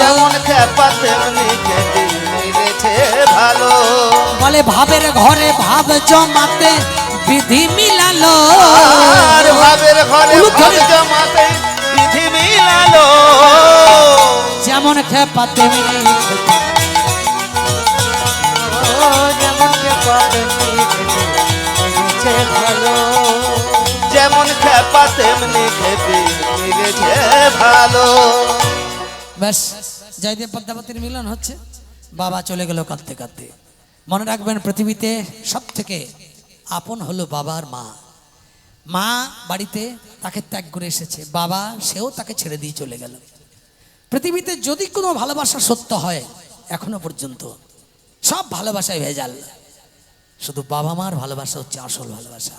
যেমন খেপা তেমনি খেপি, মিলেছে ভালো। বলে ভাবের ঘরে ভাব জমাতে বিধি মিলালো। আর ভাবের ঘরে ভাব জমাতে বিধি মিলালো। যেমন খেপা তেমনি খেপি, যেমন খেপা তেমনি খেপি, মিলেছে ভালো। যেমন খেপা তেমনি খেপি, মিলেছে ভালো। ব্যাস জয়দেব পদ্মাবতীর মিলন হচ্ছে। বাবা চলে গেল কাঁদতে কাঁদতে। মনে রাখবেন পৃথিবীতে সব থেকে আপন হলো বাবার মা। মা বাড়িতে তাকে ত্যাগ করে এসেছে, বাবা সেও তাকে ছেড়ে দিয়ে চলে গেল। পৃথিবীতে যদি কোনো ভালোবাসা সত্য হয়, এখনো পর্যন্ত সব ভালোবাসায় ভেজাল। শুধু বাবা মার ভালোবাসা হচ্ছে আসল ভালোবাসা।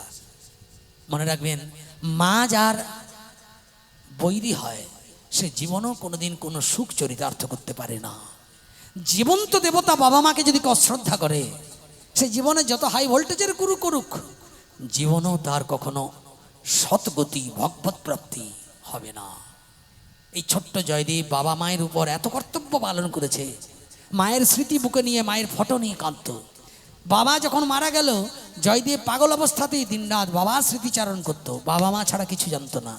মনে রাখবেন, মা যার বৈরী হয় সে জীবনও কোনোদিন কোনো সুখ চরিতার্থ করতে পারে না। জীবন্ত দেবতা বাবা মাকে যদি অশ্রদ্ধা করে, সে জীবনে যত হাই ভোল্টেজের গুরু করুক, জীবনও তার কখনো সৎগতি ভগবত প্রাপ্তি হবে না। এই ছোট্ট জয়দেব বাবা মায়ের উপর এত কর্তব্য পালন করেছে। মায়ের স্মৃতি বুকে নিয়ে, মায়ের ফটো নিয়ে কাঁদত। বাবা যখন মারা গেল, জয়দেব পাগল অবস্থাতেই দিনরাত বাবার স্মৃতিচারণ করত। বাবা মা ছাড়া কিছু জানতো না।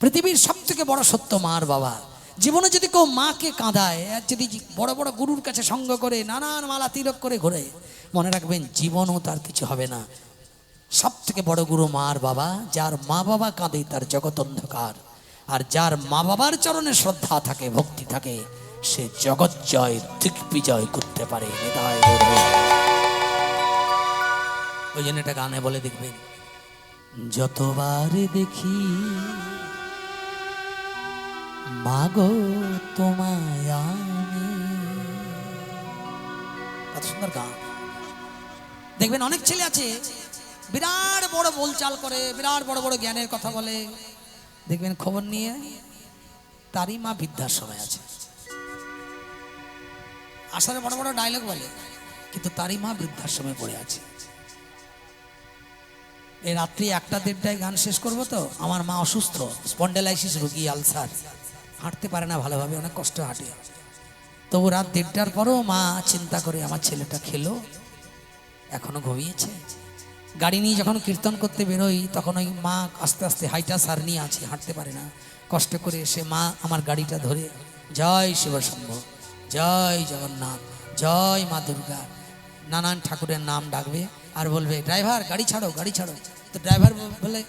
পৃথিবীর সব থেকে বড় সত্য মার বাবা। জীবনে যদি কেউ মাকে কাঁদায়, আর যদি বড় বড় গুরুর কাছে সঙ্গ করে, নানান মালা তিলক করে ঘোরে, মনে রাখবেন জীবনও তার কিছু হবে না। সব থেকে বড় গুরু মার বাবা। যার মা বাবা কাঁদে তার জগৎ অন্ধকার, আর যার মা বাবার চরণে শ্রদ্ধা থাকে, ভক্তি থাকে, সে জগৎ জয়, দিগ্বিজয় করতে পারে। ওই জন্য এটা গানে বলে দেখবেন, যতবার দেখি মাগো তোমায় আমি। কত সুন্দর গান। দেখবেন অনেক ছেলে আছে বিরাট বড় বলচাল করে, বিরাট বড় বড় জ্ঞানের কথা বলে, দেখবেন খবর নিয়ে তারই মা বৃদ্ধাশ্রমে আছে। আসলে বড় বড় ডায়লগ বলে, কিন্তু তারই মা বৃদ্ধাশ্রমে পড়ে আছে। এই রাত্রি 1টা-1:30টায় গান শেষ করবো তো, আমার মা অসুস্থ, স্পন্ডেলাইসিস রোগী, আলসার, হাঁটতে পারে না ভালোভাবে, অনেক কষ্ট হাঁটে। তবু রাত 1:30টার পরও মা চিন্তা করে, আমার ছেলেটা খেলো, এখনো ঘুমিয়েছে। গাড়ি নিয়ে যখন কীর্তন করতে বেরোই, তখন ওই মা আস্তে আস্তে হাইটা সার নিয়ে আছে, হাঁটতে পারে না, কষ্ট করে এসে মা আমার গাড়িটা ধরে, জয় শিবশম্ভ, জয় জগন্নাথ, জয় মা দুর্গা, নানান ঠাকুরের নাম ডাকবে আর বলবে, ড্রাইভার গাড়ি ছাড়ো, গাড়ি ছাড়ো। তো ড্রাইভার বলে,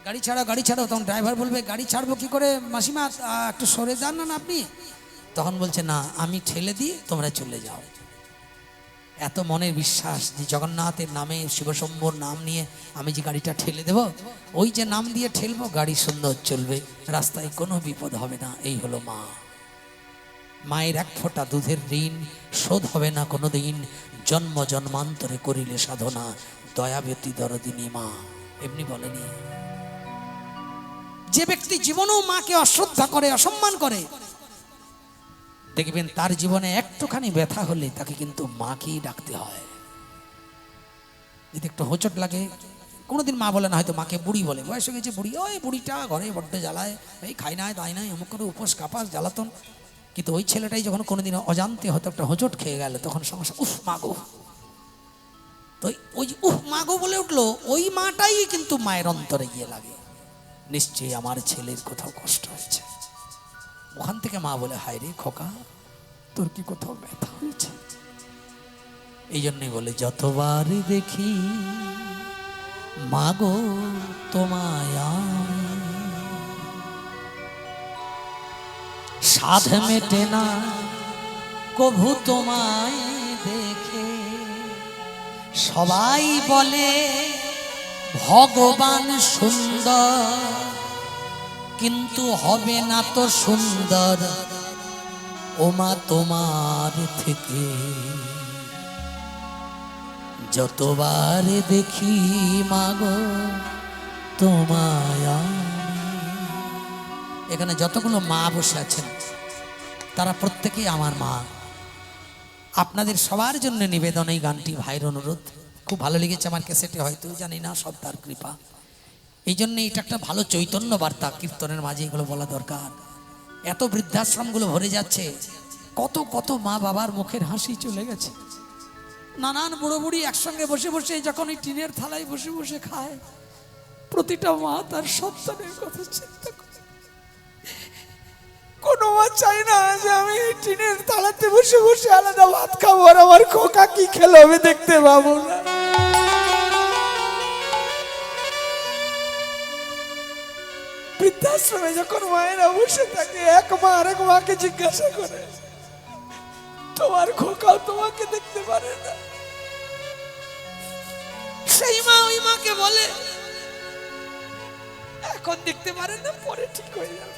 গাড়ি ছাড়ো, গাড়ি ছাড়ো। তখন ড্রাইভার বলবে, গাড়ি ছাড়বো কি করে মাসিমা, একটু সরে যান না আপনি। তখন বলছে, না আমি ঠেলে দিই, তোমরা চলে যাও। এত মনের বিশ্বাস যে জগন্নাথের নামে, শিবশম্ভর নাম নিয়ে আমি যে গাড়িটা ঠেলে দেব, ওই যে নাম দিয়ে ঠেলবো, গাড়ি সুন্দর চলবে, রাস্তায় কোনো বিপদ হবে না। এই হলো মা। মায়ের এক ফোঁটা দুধের ঋণ শোধ হবে না কোনো দিন, জন্ম জন্মান্তরে করিলে সাধনা, দয়াবতী দরদিনী মা। এমনি বলেনি? যে ব্যক্তি জীবনেও মাকে অশ্রদ্ধা করে, অসম্মান করে, দেখবেন তার জীবনে একটুখানি ব্যথা হলে তাকে কিন্তু মাকেই ডাকতে হয়। যদি একটু হোঁচট লাগে, কোনোদিন মা বলে না, হয়তো মাকে বুড়ি বলে, বয়স হয়ে গেছে বুড়ি, ওই বুড়িটা ঘরে বড্ড জ্বালায়, এই খাই নাই তাই নাই, অমুক করে উপোস কাপাস জ্বালাতন। কিন্তু ওই ছেলেটাই যখন কোনোদিন অজান্তে হয়তো একটা হোঁচট খেয়ে গেল, তখন সমস্যা, উফ মাগো। তো ওই উফ মাগো বলে উঠলো, ওই মাটাই কিন্তু মায়ের অন্তরে গিয়ে লাগে, নিশ্চয়ই আমার ছেলের কোথাও কষ্ট হয়েছে। ওখান থেকে মা বলে, হায় রে খোকা, তোর কি কোথাও ব্যথা হয়েছে? এই জন্যই বলে, যতবার দেখি মাগো তোমায় আমি, সাধ মেটে না কভু তোমায় দেখে। সবাই বলে ভগবান সুন্দর, কিন্তু হবে না তো সুন্দর ও মা তোমার থেকে। যতবার দেখি মাগো তোমায় আমি। এখানে যতগুলো মা বসে আছেন তারা প্রত্যেকেই আমার মা। আপনাদের সবার জন্য নিবেদন, এই গানটি ভাইয়ের অনুরোধ। খুব ভালো লেগেছে আমার ক্যাসেটে, হয়তো জানি না, সব তার কৃপা। এই জন্য এটা একটা ভালো চৈতন্য বার্তা, কীর্তনের মাঝে এগুলো বলা দরকার। এত বৃদ্ধাশ্রমগুলো ভরে যাচ্ছে, কত কত মা বাবার মুখের হাসি চলে গেছে। নানান বুড়ো বুড়ি একসঙ্গে বসে বসে যখন এই টিনের থালায় বসে বসে খায়, প্রতিটা মা তার সন্তানের কথা চিন্তা করে। কোনো মা চাই না যে আমি এই টিনের থালাতে বসে বসে আলাদা ভাত খাবো, আর আমার খোকা কি খেলো আমি দেখতে পাবো না। বৃদ্ধাশ্রমে যখন মায়েরা বসে থাকে, এক মা আরেক মাকে জিজ্ঞাসা করে, তোমার খোকা তোমাকে দেখতে পারে না? সেই মা ওই মাকে বলে, এখন দেখতে পারে না, পরে ঠিক হয়ে যাবে।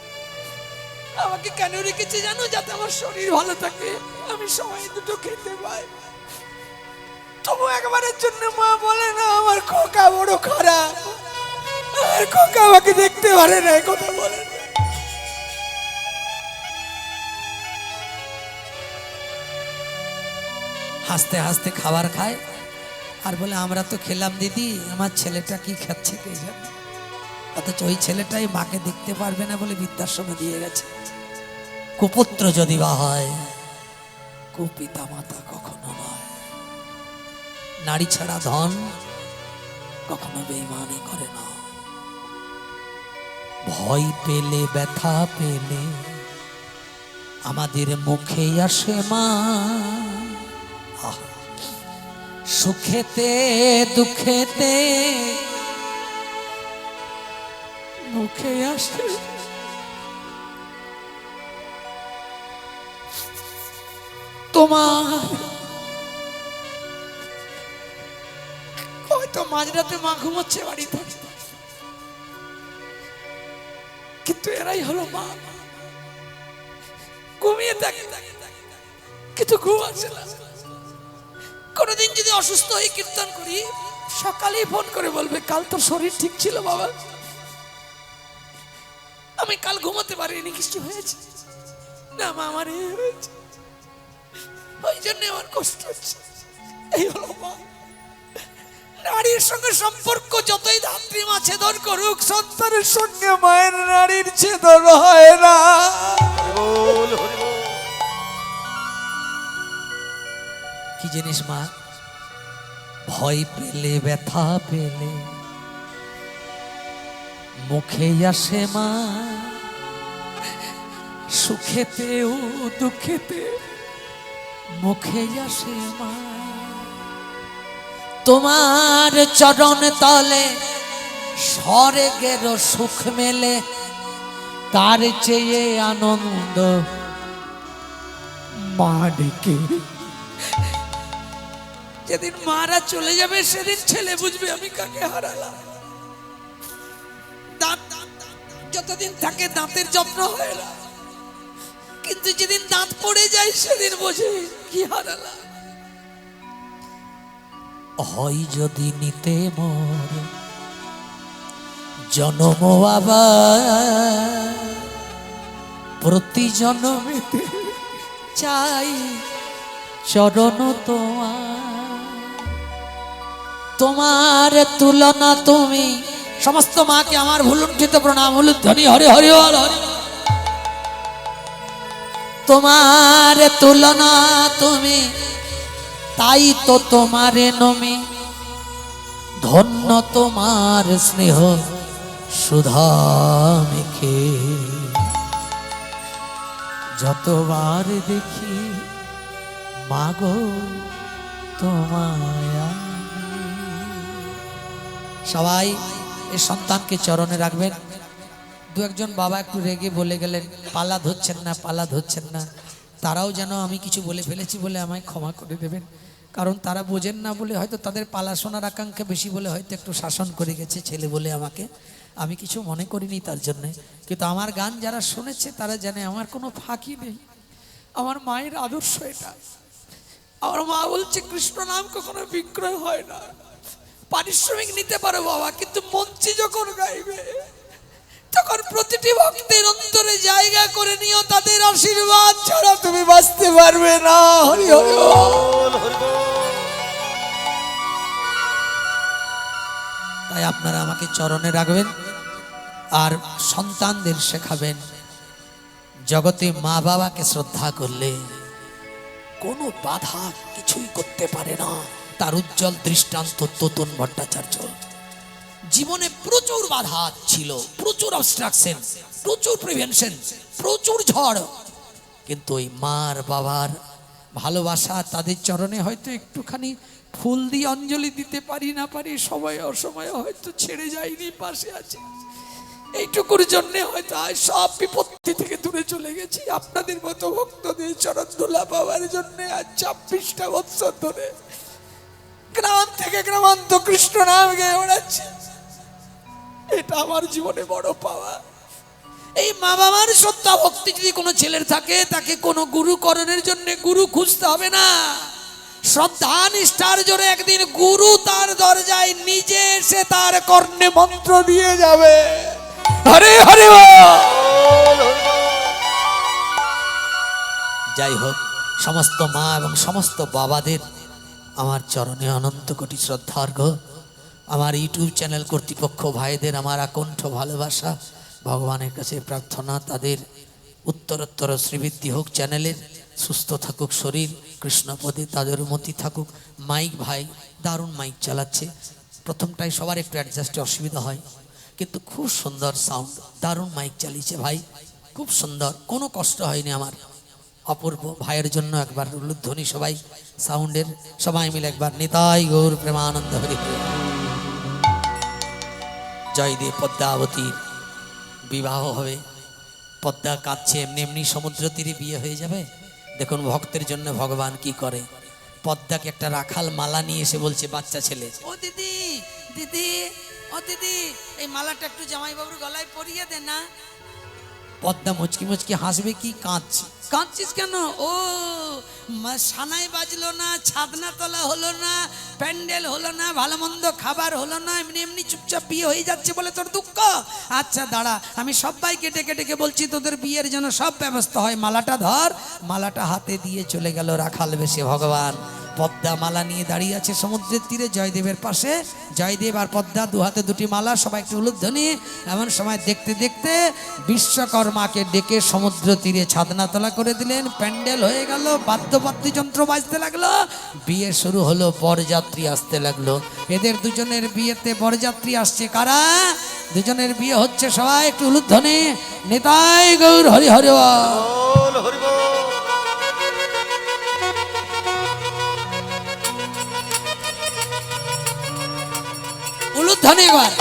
আমাকে কেন রেখেছে জানো? যাতে আমার শরীর ভালো থাকে, আমি সময় দুটো খেতে পাই। তবু একবারের জন্য মা বলে না আমার খোকা বড় খারাপ, আর খোকা আমাকে দেখতে পারে না, কথা বলে না। হাসতে হাসতে খাবার খায় আর বলে আমরা তো খেলাম দিদি, আমার ছেলেটা কি খাচ্ছে কে জানে। অথচ ওই ছেলেটাই মাকে দেখতে পারবে না বলে বৃদ্ধাশ্রমে দিয়ে গেছে। কুপুত্র যদি বা হয়, কুপিতা মাতা কখনো নয়। নারী ছাড়া ধন কখনো বেঈমানি করে না। ভয় পেলে ব্যথা পেলে আমাদের মুখে আসে মা, সুখেতে দুঃখেতে মুখে আসে। তোমার হয়তো মাঝরাতে মা ঘুমোচ্ছে বাড়িতে, কিন্তু এরাই হলো মা, ঘুমিয়ে থাকে কিন্তু ঘুম আসে না। কোনদিন যদি অসুস্থ হয়ে কীর্তন করি, সকালেই ফোন করে বলবে কাল তোর শরীর ঠিক ছিল বাবা, আমি কাল ঘুমোতে পারিনি, কিছু হয়েছে না মা, আমার হয়েছে, ওই জন্য আমার কষ্ট হচ্ছে। এই হলো মা। নারীর সঙ্গে সম্পর্ক যতই ধাত্রী মা ছেদন করুক, সন্তানের সঙ্গে মায়ের নারীর ছেদন হয় না। কি জিনিস মা? ভয় পেলে ব্যথা পেলে মুখে আসে মা, সুখেতে ও দুঃখেতে মুখে আসে মা। তোমার চরণ তলে স্বর্গের সুখ মেলে, তার চেয়ে আনন্দ মা ডেকে। যেদিন মারা চলে যাবে সেদিন ছেলে বুঝবে আমি কাকে হারালাম। দাঁত যতদিন থাকে দাঁতের যত্ন হয় না, কিন্তু যেদিন দাঁত পড়ে যায় সেদিন বোঝে কি হারালাম। হয় যদি নিতে মোর জন্ম আবার, প্রতি জন্মেতে চাই চরণ তোমার তুলনা তুমি। সমস্ত মাকে আমার ভুলুণ্ঠিত প্রণাম, হলুধ্বনি হরে হরে হরে। তোমার তুলনা তুমি, তাই তো তোমারে নমি, ধন্য তোমার স্নেহ সুধা মেখে। যতবার দেখি মাগো তোমায়। সবাই এই সন্তানকে চরণে রাখবেন। দু একজন বাবা একটু রেগে বলে গেলেন পালা ধরছেন না, পালা ধরছেন না। তারাও যেন আমি কিছু বলে ফেলেছি বলে আমায় ক্ষমা করে দেবেন, কারণ তারা বোঝেন না বলে হয়তো তাদের পালা শোনার আকাঙ্ক্ষা বেশি বলে হয়তো একটু শাসন করে গেছে ছেলে বলে আমাকে। আমি কিছু মনে করিনি তার জন্যে, কিন্তু আমার গান যারা শুনেছে তারা জানে আমার কোনো ফাঁকি নেই। আমার মায়ের আদর্শ এটা। আমার মা বলছে কৃষ্ণ নাম কখনো বিক্রয় হয় না। পারিশ্রমিক নিতে পারো বাবা, কিন্তু মঞ্চে যখন গাইবে তখন প্রতিটি ভক্তের অন্তরে জায়গা করে নিও, তাদের আশীর্বাদ ছাড়া তুমি বাঁচতে পারবে না। হরি হরি বল। তাই আপনারা আমাকে চরণে রাখবেন আর সন্তানদের শেখাবেন জগতে মা বাবাকে শ্রদ্ধা করলে কোনো বাধা কিছুই করতে পারে না। তার উজ্জ্বল দৃষ্টান্ত তোতন ভট্টাচার্য। জীবনে প্রচুর বাধা ছিল, প্রচুর অবস্ট্রাকশন, প্রচুর প্রিভেনশন, প্রচুর ঝড়, কিন্তু ওই মার বাবার ভালোবাসা, তাদের চরণে হয়তো একটুখানি ফুল দিয়ে অঞ্জলি দিতে পারি না পারি, সময় অসময়ে হয়তো ছেড়ে যায়নি, পাশে আছে। এইটুকুর জন্য হয়তো আজ সব বিপত্তি থেকে দূরে চলে গেছি। আপনাদের মতো ভক্তদের চরণ ধুলা পাওয়ার জন্য আজ 26টা বছর ধরে গ্রাম থেকে গ্রামান্ত কৃষ্ণ নাম গেয়ে ওড়াচ্ছি। এটা আমার জীবনে বড় পাওয়া। এই মা বাবার শ্রদ্ধা ভক্তি যদি কোনো ছেলের থাকে, তাকে কোনো গুরুকরণের জন্য গুরু খুঁজতে হবে না। শ্রদ্ধা নিষ্ঠার জোরে একদিন গুরু তার দরজায় নিজে এসে তার কর্ণে মন্ত্র দিয়ে যাবে। হরে হরে বল। যাই হোক, সমস্ত মা এবং সমস্ত বাবাদের আমার চরণে অনন্ত কোটি শ্রদ্ধার্ঘ্য। আমার ইউটিউব চ্যানেল কর্তৃপক্ষ ভাইদের আমার আকণ্ঠ ভালোবাসা, ভগবানের কাছে প্রার্থনা তাদের উত্তরোত্তর শ্রীবৃদ্ধি হোক, চ্যানেলের সুস্থ থাকুক শরীর, কৃষ্ণপদে তাদের মতি থাকুক। মাইক ভাই দারুণ মাইক চালাচ্ছে, প্রথমটাই সবার একটু অ্যাডজাস্টে অসুবিধা হয়, কিন্তু খুব সুন্দর সাউন্ড, দারুণ মাইক চালিয়েছে ভাই, খুব সুন্দর, কোনো কষ্ট হয়নি আমার। অপূর্ব ভাইয়ের জন্য একবার উলুধ্বনি সবাই সাউন্ডের সবাই মিলে একবার নিতাই গৌর প্রেমানন্দ হরি হরি। জয়দেব পদ্মাবতীর বিবাহ হবে, পদ্মা কাঁদছে, এমনি এমনি সমুদ্র তীরে বিয়ে হয়ে যাবে? দেখুন ভক্তের জন্য ভগবান কি করে। পদ্মাকে একটা রাখাল মালা নিয়ে এসে বলছে, বাচ্চা ছেলে, ও দিদি দিদি, ও দিদি এই মালাটা একটু জামাইবাবুর গলায় পরিয়ে দে না। পদ্মা মুচকি মুচকি হাসবে কি কাঁদছিস কেন? ও সানাই বাজলো না, ছাদনা তলা হলো না, প্যান্ডেল হলো না, ভালো মন্দ খাবার হলো না, এমনি এমনি চুপচাপ বিয়ে হয়ে যাচ্ছে বলে তোর দুঃখ? আচ্ছা দাঁড়া, আমি সবাইকে ডেকে ডেকে বলছি তোদের বিয়ের জন্য সব ব্যবস্থা হয়, মালাটা ধর। মালাটা হাতে দিয়ে চলে গেল রাখাল বেশে ভগবান। পদ্মা মালা নিয়ে দাঁড়িয়ে আছে সমুদ্রের তীরে জয়দেবের পাশে। জয়দেব আর পদ্মা দু হাতে দুটি মালা, সবাই একটু উলুধ্বনি। এমন সময় দেখতে দেখতে বিশ্বকর্মাকে ডেকে সমুদ্র তীরে ছাদনাতলা করে দিলেন, প্যান্ডেল হয়ে গেল, বাদ্যযন্ত্র বাজতে লাগলো, বিয়ে শুরু হলো, বরযাত্রী আসতে লাগলো। এদের দুজনের বিয়েতে বরযাত্রী আসছে কারা? দুজনের বিয়ে হচ্ছে, সবাই একটু উলুধ্বনি। নিতাই গৌর হরি হরি বল। হরি বল। উলুধ্বনি একবার।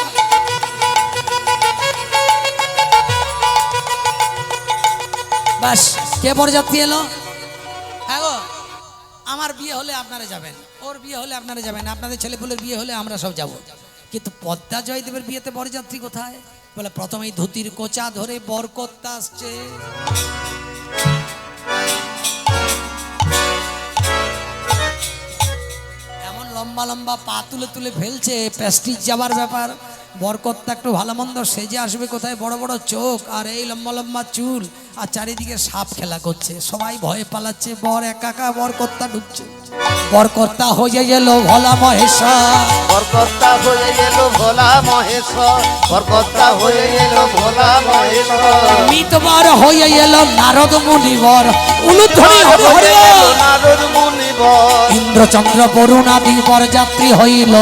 বাস, কে বরযাত্রী এলো? হ্যাঁ গো, আমার বিয়ে হলে আপনারা যাবেন, ওর বিয়ে হলে আপনারা যাবেন, আপনাদের ছেলেপুলের বিয়ে হলে আমরা সব যাব। কিন্তু পদ্মা জয়দেবের বিয়েতে বরযাত্রী কোথায়? বলে প্রথমেই ধুতির কোচা ধরে বরকর্তা আসছে। এমন লম্বা লম্বা পা তুলে তুলে ফেলছে, প্যাস্টিজ যাবার ব্যাপার। বরকর্তা একটু ভালো মন্দ সেজে আসবে, কোথায় বড় বড় চোখ আর এই লম্বা লম্বা চুল, আর চারিদিকে সাপ খেলা করছে, সবাই ভয়ে পালাচ্ছে। বর একা, বরকর্তা ঢুকছে। বরকর্তা হয়ে গেল ভোলা মহেশ্বর, বরকর্তা হয়ে গেল ভোলা মহেশ্বর, বরকর্তা হয়ে গেল ভোলা মহেশ্বর। মিতবর হয়ে গেল নারদ মুনিবর। উলুধ্বনি হরি হরি বল। নারদ মুনিবর। ইন্দ্রচন্দ্র বরুণাদি বরযাত্রী হইল,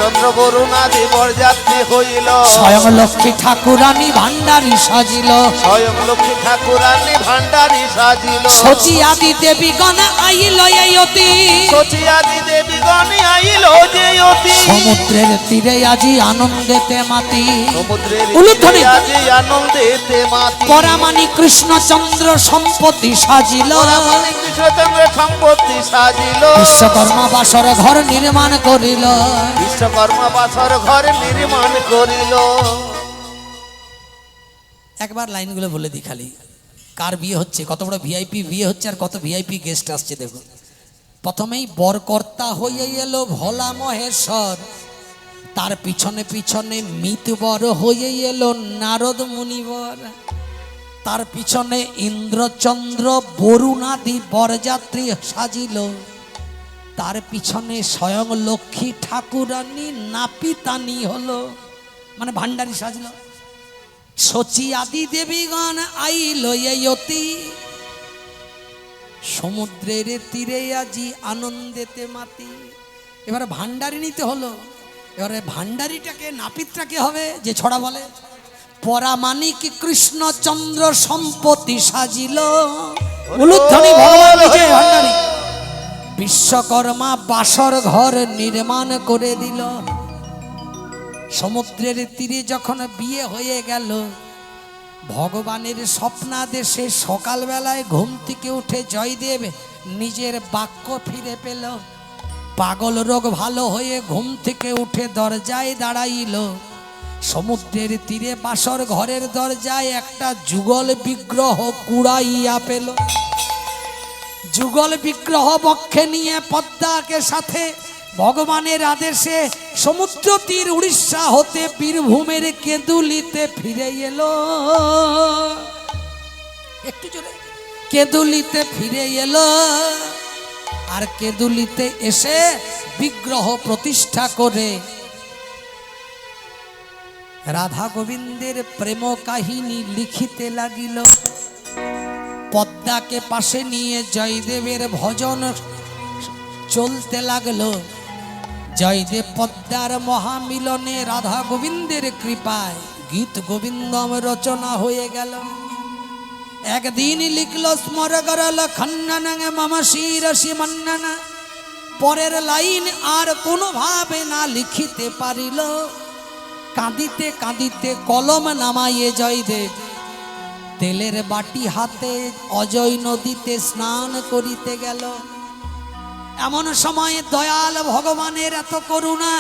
চন্দ্র বরুণাদি বরযাত্রী হইল। স্বয়ং লক্ষ্মী ঠাকুরানী ভান্ডারী সাজিল, স্বয়ং লক্ষ্মী ঠাকুরানী ভান্ডারী সাজিল। সচি আদি দেবীগণ আইল এই অতি, সচি আদি দেবীগণ আইল যে অতি। সমুদ্রের তীরে আজি আনন্দেতে মাতি। সমুদ্রের উলুধ্বনি। তীরে আজি আনন্দেতে মাতি। পরামানি কৃষ্ণচন্দ্র সম্পত্তি সাজিল, পরামানি কৃষ্ণচন্দ্র সম্পত্তি সাজিল। বিশ্বকর্মা বাসর ঘর নির্মাণ করিল, বিশ্বকর্মা বাসর ঘর নির্মাণ করিল। একবার লাইনগুলো বলে দিই খালি, কার বিয়ে হচ্ছে, কত বড় ভিআইপি বিয়ে হচ্ছে আর কত ভিআইপি গেস্ট আসছে দেখুন। প্রথমেই বরকর্তা হয়ে এলো ভোলা মহেশ্বর, তার পিছনে পিছনে মিতবর হয়ে এলো নারদ মুনিবর, তার পিছনে ইন্দ্রচন্দ্র বরুণাদি বরযাত্রী সাজিল, তার পিছনে স্বয়ং লক্ষ্মী ঠাকুরানী নাপিতানি হলো, মানে ভান্ডারী সাজলো। সচি আদি দেবীগণ আইল এই অতি, সমুদ্রের তীরে আজি আনন্দেতে মাতি। এবারে ভান্ডারী নিতে হলো, এবারে ভান্ডারীটাকে নাপিতটাকে হবে যে ছড়া বলে। পরামানিক কৃষ্ণচন্দ্র সম্পত্তি সাজিল, উলুধ্বনি ভগবান নিজে ভান্ডারী। বিশ্বকর্মা বাসর ঘর নির্মাণ করে দিল। সমুদ্রের তীরে যখন বিয়ে হয়ে গেল, ভগবানের স্বপ্নাদেশে সকালবেলায় ঘুম থেকে উঠে জয়দেব নিজের বাক্য ফিরে পেল। পাগল রোগ ভালো হয়ে ঘুম থেকে উঠে দরজায় দাঁড়াইল। সমুদ্রের তীরে বাসর ঘরের দরজায় একটা যুগল বিগ্রহ কুড়াইয়া পেল। যুগল বিগ্রহ বক্ষে নিয়ে পদ্মাকে সাথে ভগবানের আদেশে সমুদ্র তীর উড়িষ্যা হতে বীরভূমের কেঁদুলিতে ফিরে এলো। একটু জোরে, কেঁদুলিতে ফিরে এলো। আর কেঁদুলিতে এসে বিগ্রহ প্রতিষ্ঠা করে রাধা গোবিন্দের প্রেম কাহিনী লিখিতে লাগিল। পদ্মাকে পাশে নিয়ে জয়দেবের ভজন চলতে লাগলো। জয়দেব পদ্মার মহামিলনে রাধা গোবিন্দের কৃপায় গীত গোবিন্দম রচনা হয়ে গেল। একদিন লিখল স্মর করল খন্ডন মম শিরসি মন্ডন। পরের লাইন আর কোনোভাবে না লিখিতে পারিল। কাঁদিতে কাঁদিতে কলম নামাইয়ে জয়দেব তেলের বাটি হাতে অজয় নদীতে স্নান করিতে গেল। এমন সময় দয়াল ভগবানের এত করুণা,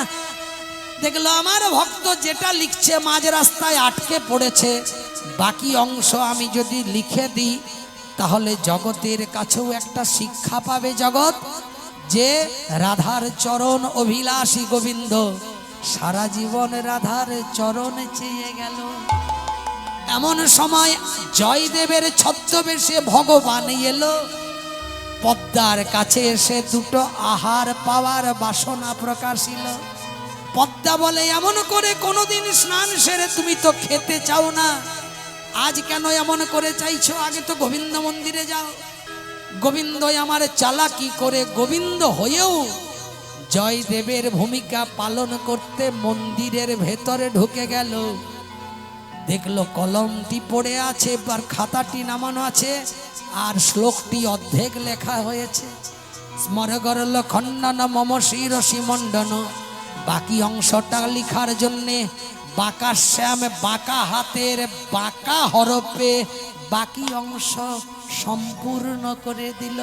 দেখলো আমার ভক্ত যেটা লিখছে মাঝ রাস্তায় আটকে পড়েছে, বাকি অংশ আমি যদি লিখে দিই তাহলে জগতের কাছেও একটা শিক্ষা পাবে জগৎ, যে রাধার চরণ অভিলাষী গোবিন্দ সারা জীবন রাধার চরণে চেয়ে গেল। এমন সময় জয়দেবের ছদ্মবেশে ভগবান এলো। পদ্মার কাছে এসে দুটো আহার পাওয়ার বাসনা প্রকাশিল। পদ্মা বলে, এমন করে কোনোদিন স্নান সেরে তুমি তো খেতে চাও না, আজ কেন এমন করে চাইছো? আগে তো গোবিন্দ মন্দিরে যাও। গোবিন্দ আমার চালাকি করে গোবিন্দ হয়েও জয়দেবের ভূমিকা পালন করতে মন্দিরের ভেতরে ঢুকে গেল। দেখলো কলমটি পড়ে আছে আর খাতাটি নামানো আছে আর শ্লোকটি অর্ধেক লেখা হয়েছে। স্মর করল খণ্ডন মম শিরসি মণ্ডন। বাকি অংশটা লিখার জন্যে বাঁকা শ্যাম বাঁকা হাতের বাঁকা হরফে বাকি অংশ সম্পূর্ণ করে দিল।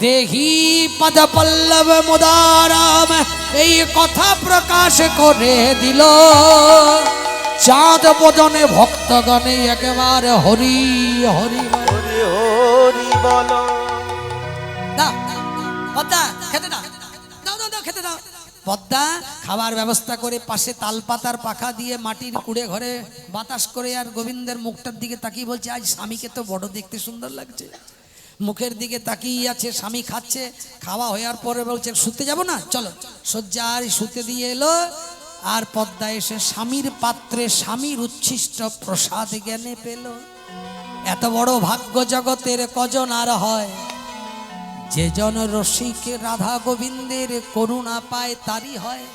দেহি পদ পল্লব মুদারাম, এই কথা প্রকাশ করে দিল। চাঁদ বদনে ভক্তগণে একেবারে হরি হরি হরি হরি বলো। দাও পদ্মা খেতে দাও, দাও দাও দাও খেতে দাও। পদ্মা খাবার ব্যবস্থা করে পাশে তালপাতার পাখা দিয়ে মাটির কুড়ে ঘরে বাতাস করে আর গোবিন্দের মুখটার দিকে তাকিয়ে বলছে, আজ স্বামীকে তো বড় দেখতে সুন্দর লাগছে। মুখের দিকে তাকিয়ে আছে, স্বামী খাচ্ছে। খাওয়া হওয়ার পরে বলছে শুতে যাব না, চলো শয্যার শুতে দিয়ে এলো। আর পদ্মা এসে স্বামীর পাত্রে স্বামীর উচ্ছিষ্ট প্রসাদ জ্ঞানে পেল। এত বড় ভাগ্য জগতের কজন আর হয়? যে জন রসিক রাধা গোবিন্দের করুণা পায় তারই হয়।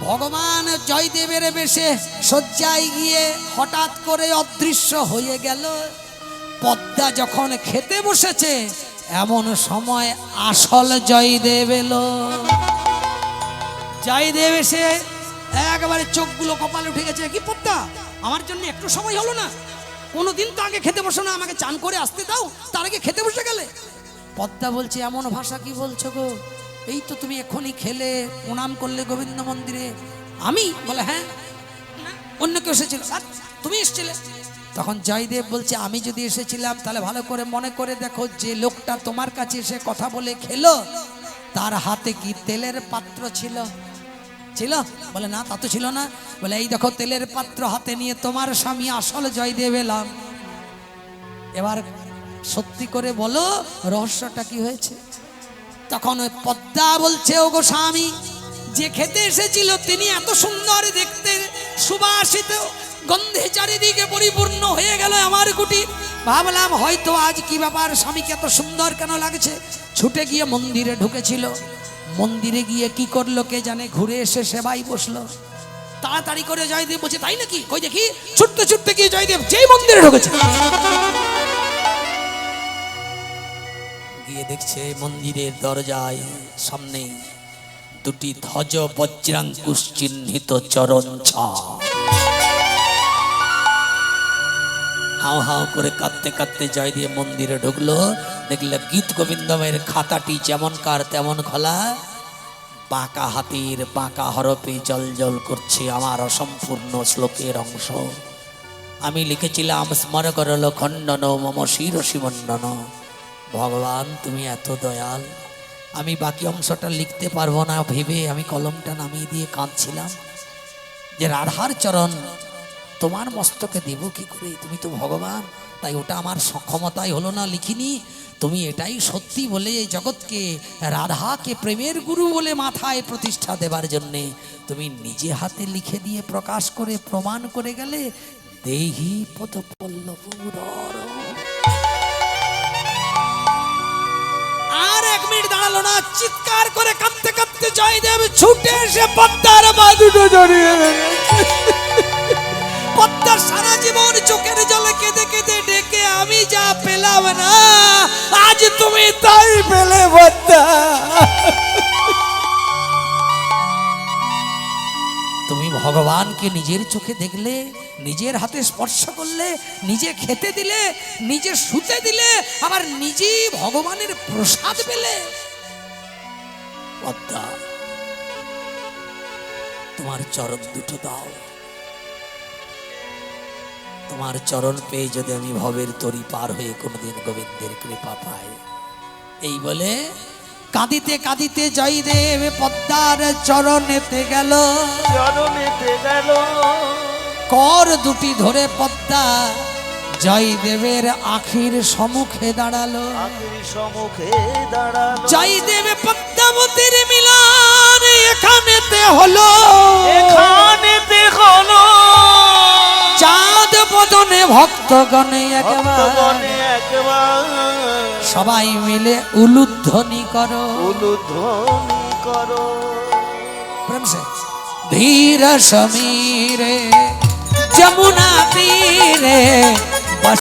ভগবান জয়দেবের বেশে শয্যায় গিয়ে হঠাৎ করে অদৃশ্য হয়ে গেল। পদ্মা যখন খেতে বসেছে এমন সময় আসল জয়দেব এলো। জয়দেব এসে একেবারে চোখগুলো কপালে উঠে গেছে, কি পদ্মা আমার জন্য একটু সময় হলো না? কোনোদিন তো আগে খেতে বসো না, আমাকে চান করে আসতে দাও, তার আগে খেতে বসে গেলে। পদ্মা বলছে, এমন ভাষা কি বলছো গো? এই তো তুমি এখনই খেলে প্রণাম করলে গোবিন্দ মন্দিরে। আমি? বলে হ্যাঁ, অন্য কেউ এসেছিল? তুমি এসেছিলে? তখন জয়দেব বলছে, আমি যদি এসেছিলাম তাহলে ভালো করে মনে করে দেখো, যে লোকটা তোমার কাছে এসে কথা বলে খেলো তার হাতে কি তেলের পাত্র ছিল? ছিল? বলে না, তা তো ছিল না। বলে এই দেখো তেলের পাত্র হাতে নিয়ে তোমার স্বামী আসল জয়দেব এলাম। এবার সত্যি করে বলো রহস্যটা কি হয়েছে? তখন ওই পদ্মা বলছে, ও গো স্বামী, যে খেতে এসেছিল তিনি এত সুন্দর দেখতে, সুবাসিত গন্ধে চারিদিকে পরিপূর্ণ হয়ে গেল আমার কুটির। ভাবলাম হয়তো আজ কি ব্যাপার, স্বামীকে এত সুন্দর কেন লাগছে। ছুটে গিয়ে মন্দিরে ঢুকেছিল। মন্দিরে গিয়ে কি করলো কে জানে, ঘুরে এসে সেবাই বসলো। তাড়াতাড়ি করে জয়দেব বলছে, তাই নাকি? কই দেখি। ছুটতে ছুটতে গিয়ে জয়দেব যেই মন্দিরে ঢুকেছে, গিয়ে দেখছে মন্দিরের দরজায় সামনে দুটি ধ্বজ বজ্রাঙ্কুশ চিহ্নিত চরণ ছাপ। হাও হাও করে কাঁদতে কাঁদতে জয়দেব মন্দিরে ঢুকলো। দেখলে গীত গোবিন্দমের খাতাটি যেমনকার তেমন খোলা, বাঁকা হাতির বাঁকা হরফে জল জল করছে আমার অসম্পূর্ণ শ্লোকের অংশ। আমি লিখেছিলাম স্মর করল খণ্ডন মম শিরসি মণ্ডন। ভগবান তুমি এত দয়াল, আমি বাকি অংশটা লিখতে পারবো না ভেবে আমি কলমটা নামিয়ে দিয়ে কাঁদছিলাম যে রাধার চরণ তোমার মস্তকে দেব কি করে, তুমি তো ভগবান। তাই ওটা আমার সক্ষমতাই হলো না, লিখিনি। তুমি এটাই সত্যি বলে এই জগৎকে রাধাকে প্রেমের গুরু বলে মাথায় প্রতিষ্ঠা দেবার জন্যে তুমি নিজে হাতে লিখে দিয়ে প্রকাশ করে প্রমাণ করে গেলে দেহি পদপল্লব উদর। আর 1 মিনিট দাঁড়ালো না, চিৎকার করে কাঁদতে কাঁদতে জয়দেব ছুটে এসে পদ্মার পা দুটো জড়িয়ে পদ্মার সারা জীবন চোখের জলে কেঁদে কেঁদে ডেকে আমি যা পেলাম না আজ তুমি তাই পেলে পদ্মা। তুমি ভগবানকে নিজের চোখে দেখলে, নিজের হাতে স্পর্শ করলে, নিজে খেতে দিলে, নিজে শুতে দিলে, আবার নিজেই ভগবানের প্রসাদ পেলে। পদ্মা তোমার চরণ দুটো দাও, তোমার চরণ পেয়ে যদি আমি ভবের তরি পার হয়ে কোনোদিন গোবিন্দের কৃপা পাই। এই বলে কাঁদিতে কাঁদিতে জয়দেব পদ্মার চরণেতে গেল, চরণেতে গেল, কর দুটি ধরে পদ্মা জয়দেবের আখির সম্মুখে দাঁড়ালো। আখির সম্মুখে দাঁড়ালো, জয়দেব পদ্মাবতীর মিলন এখানেতে হলো, এখানেতে হলো। চাঁদ বদনে ভক্তগণে ভক্তগণে একবার একবার সবাই মিলে উলুধ্বনি করো, উলুধ্বনি করো। প্রেম সে ধীর সমীরে যমুনা তীরে